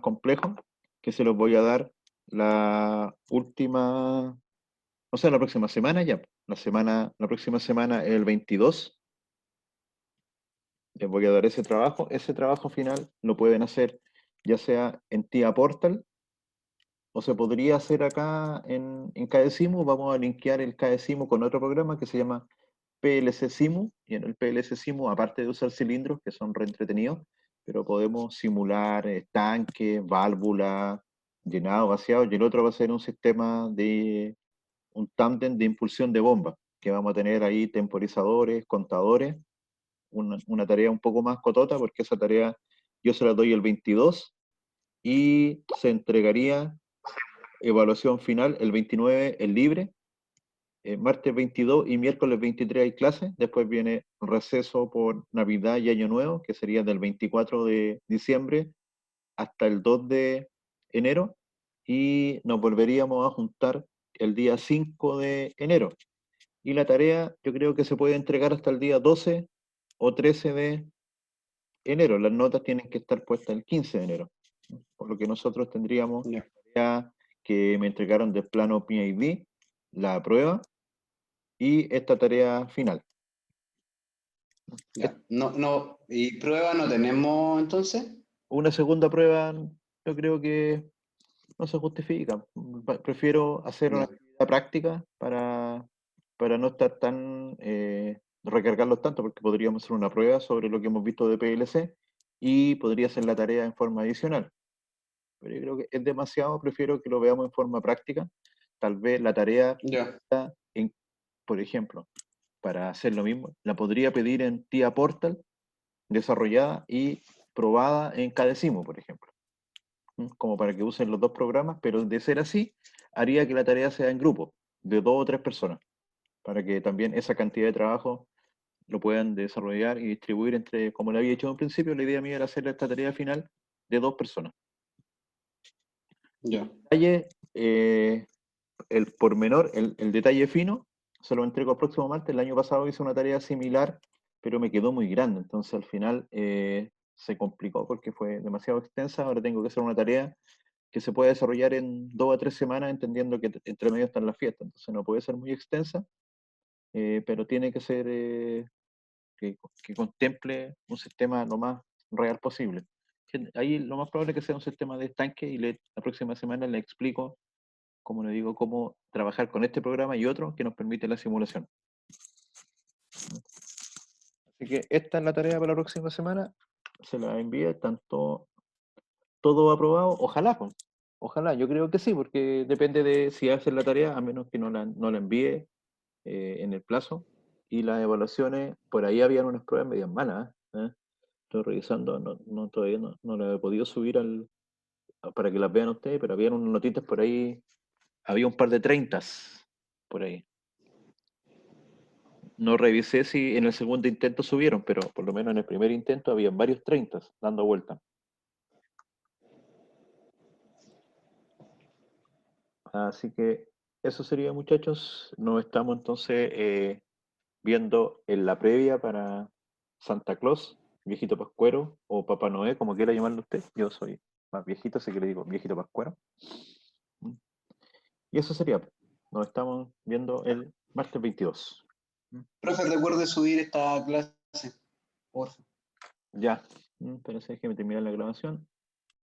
complejo, que se los voy a dar la última, o sea, la próxima semana ya. La próxima semana, el 22, les voy a dar ese trabajo. Ese trabajo final lo pueden hacer ya sea en TIA Portal o se podría hacer acá en Cadecimu. Vamos a linkear el Cadecimu con otro programa que se llama PLC Simu, y en el PLC Simu, aparte de usar cilindros, que son re entretenidos, pero podemos simular tanques, válvulas, llenado, vaciado, y el otro va a ser un sistema de un tándem de impulsión de bomba, que vamos a tener ahí temporizadores, contadores, una tarea un poco más cotota, porque esa tarea yo se la doy el 22 y se entregaría evaluación final el 29, el libre, martes 22 y miércoles 23 hay clases, después viene receso por Navidad y Año Nuevo, que sería del 24 de diciembre hasta el 2 de enero, y nos volveríamos a juntar el día 5 de enero. Y la tarea yo creo que se puede entregar hasta el día 12 o 13 de enero. Las notas tienen que estar puestas el 15 de enero, ¿no? Por lo que nosotros tendríamos Ya. ya que me entregaron del plano PID, la prueba, y esta tarea final. Ya. No, ¿y prueba no tenemos entonces? Una segunda prueba, yo creo que no se justifica. Prefiero hacer una Ya. actividad práctica para no estar tan, recargarlos tanto, porque podríamos hacer una prueba sobre lo que hemos visto de PLC y podría ser la tarea en forma adicional. Pero yo creo que es demasiado, prefiero que lo veamos en forma práctica. Tal vez la tarea, Ya. en, por ejemplo, para hacer lo mismo, la podría pedir en TIA Portal, desarrollada y probada en Cadecimu, por ejemplo, como para que usen los dos programas, pero de ser así, haría que la tarea sea en grupo, de 2 o 3 personas, para que también esa cantidad de trabajo lo puedan desarrollar y distribuir entre, como lo había hecho en un principio, la idea mía era hacer esta tarea final de 2 personas. Ya. Detalle, el pormenor, el detalle fino, se lo entrego el próximo martes. El año pasado hice una tarea similar, pero me quedó muy grande, entonces al final se complicó porque fue demasiado extensa. Ahora tengo que hacer una tarea que se puede desarrollar en 2 a 3 semanas, entendiendo que entre medio están las fiestas, entonces no puede ser muy extensa, pero tiene que ser que contemple un sistema lo más real posible. Ahí lo más probable es que sea un sistema de estanque y la próxima semana le explico, como le digo, cómo trabajar con este programa y otro que nos permite la simulación. Así que esta es la tarea para la próxima semana. Se la envíe, tanto todo aprobado. Ojalá, pues. Ojalá, yo creo que sí, porque depende de si hacen la tarea, a menos que no la envíe en el plazo. Y las evaluaciones, por ahí habían unas pruebas medias malas, ¿eh? Estoy revisando, todavía no las he podido subir para que las vean ustedes, pero habían unas notitas por ahí, había un par de 30 por ahí. No revisé si en el segundo intento subieron, pero por lo menos en el primer intento habían varios 30 dando vuelta. Así que eso sería, muchachos. Nos estamos entonces viendo en la previa para Santa Claus, viejito pascuero o Papá Noé, como quiera llamarlo usted. Yo soy más viejito, así que le digo viejito pascuero. Y eso sería. Nos estamos viendo el martes 22. Profe, recuerde subir esta clase, por favor. Ya. Pero sé que me termina la grabación.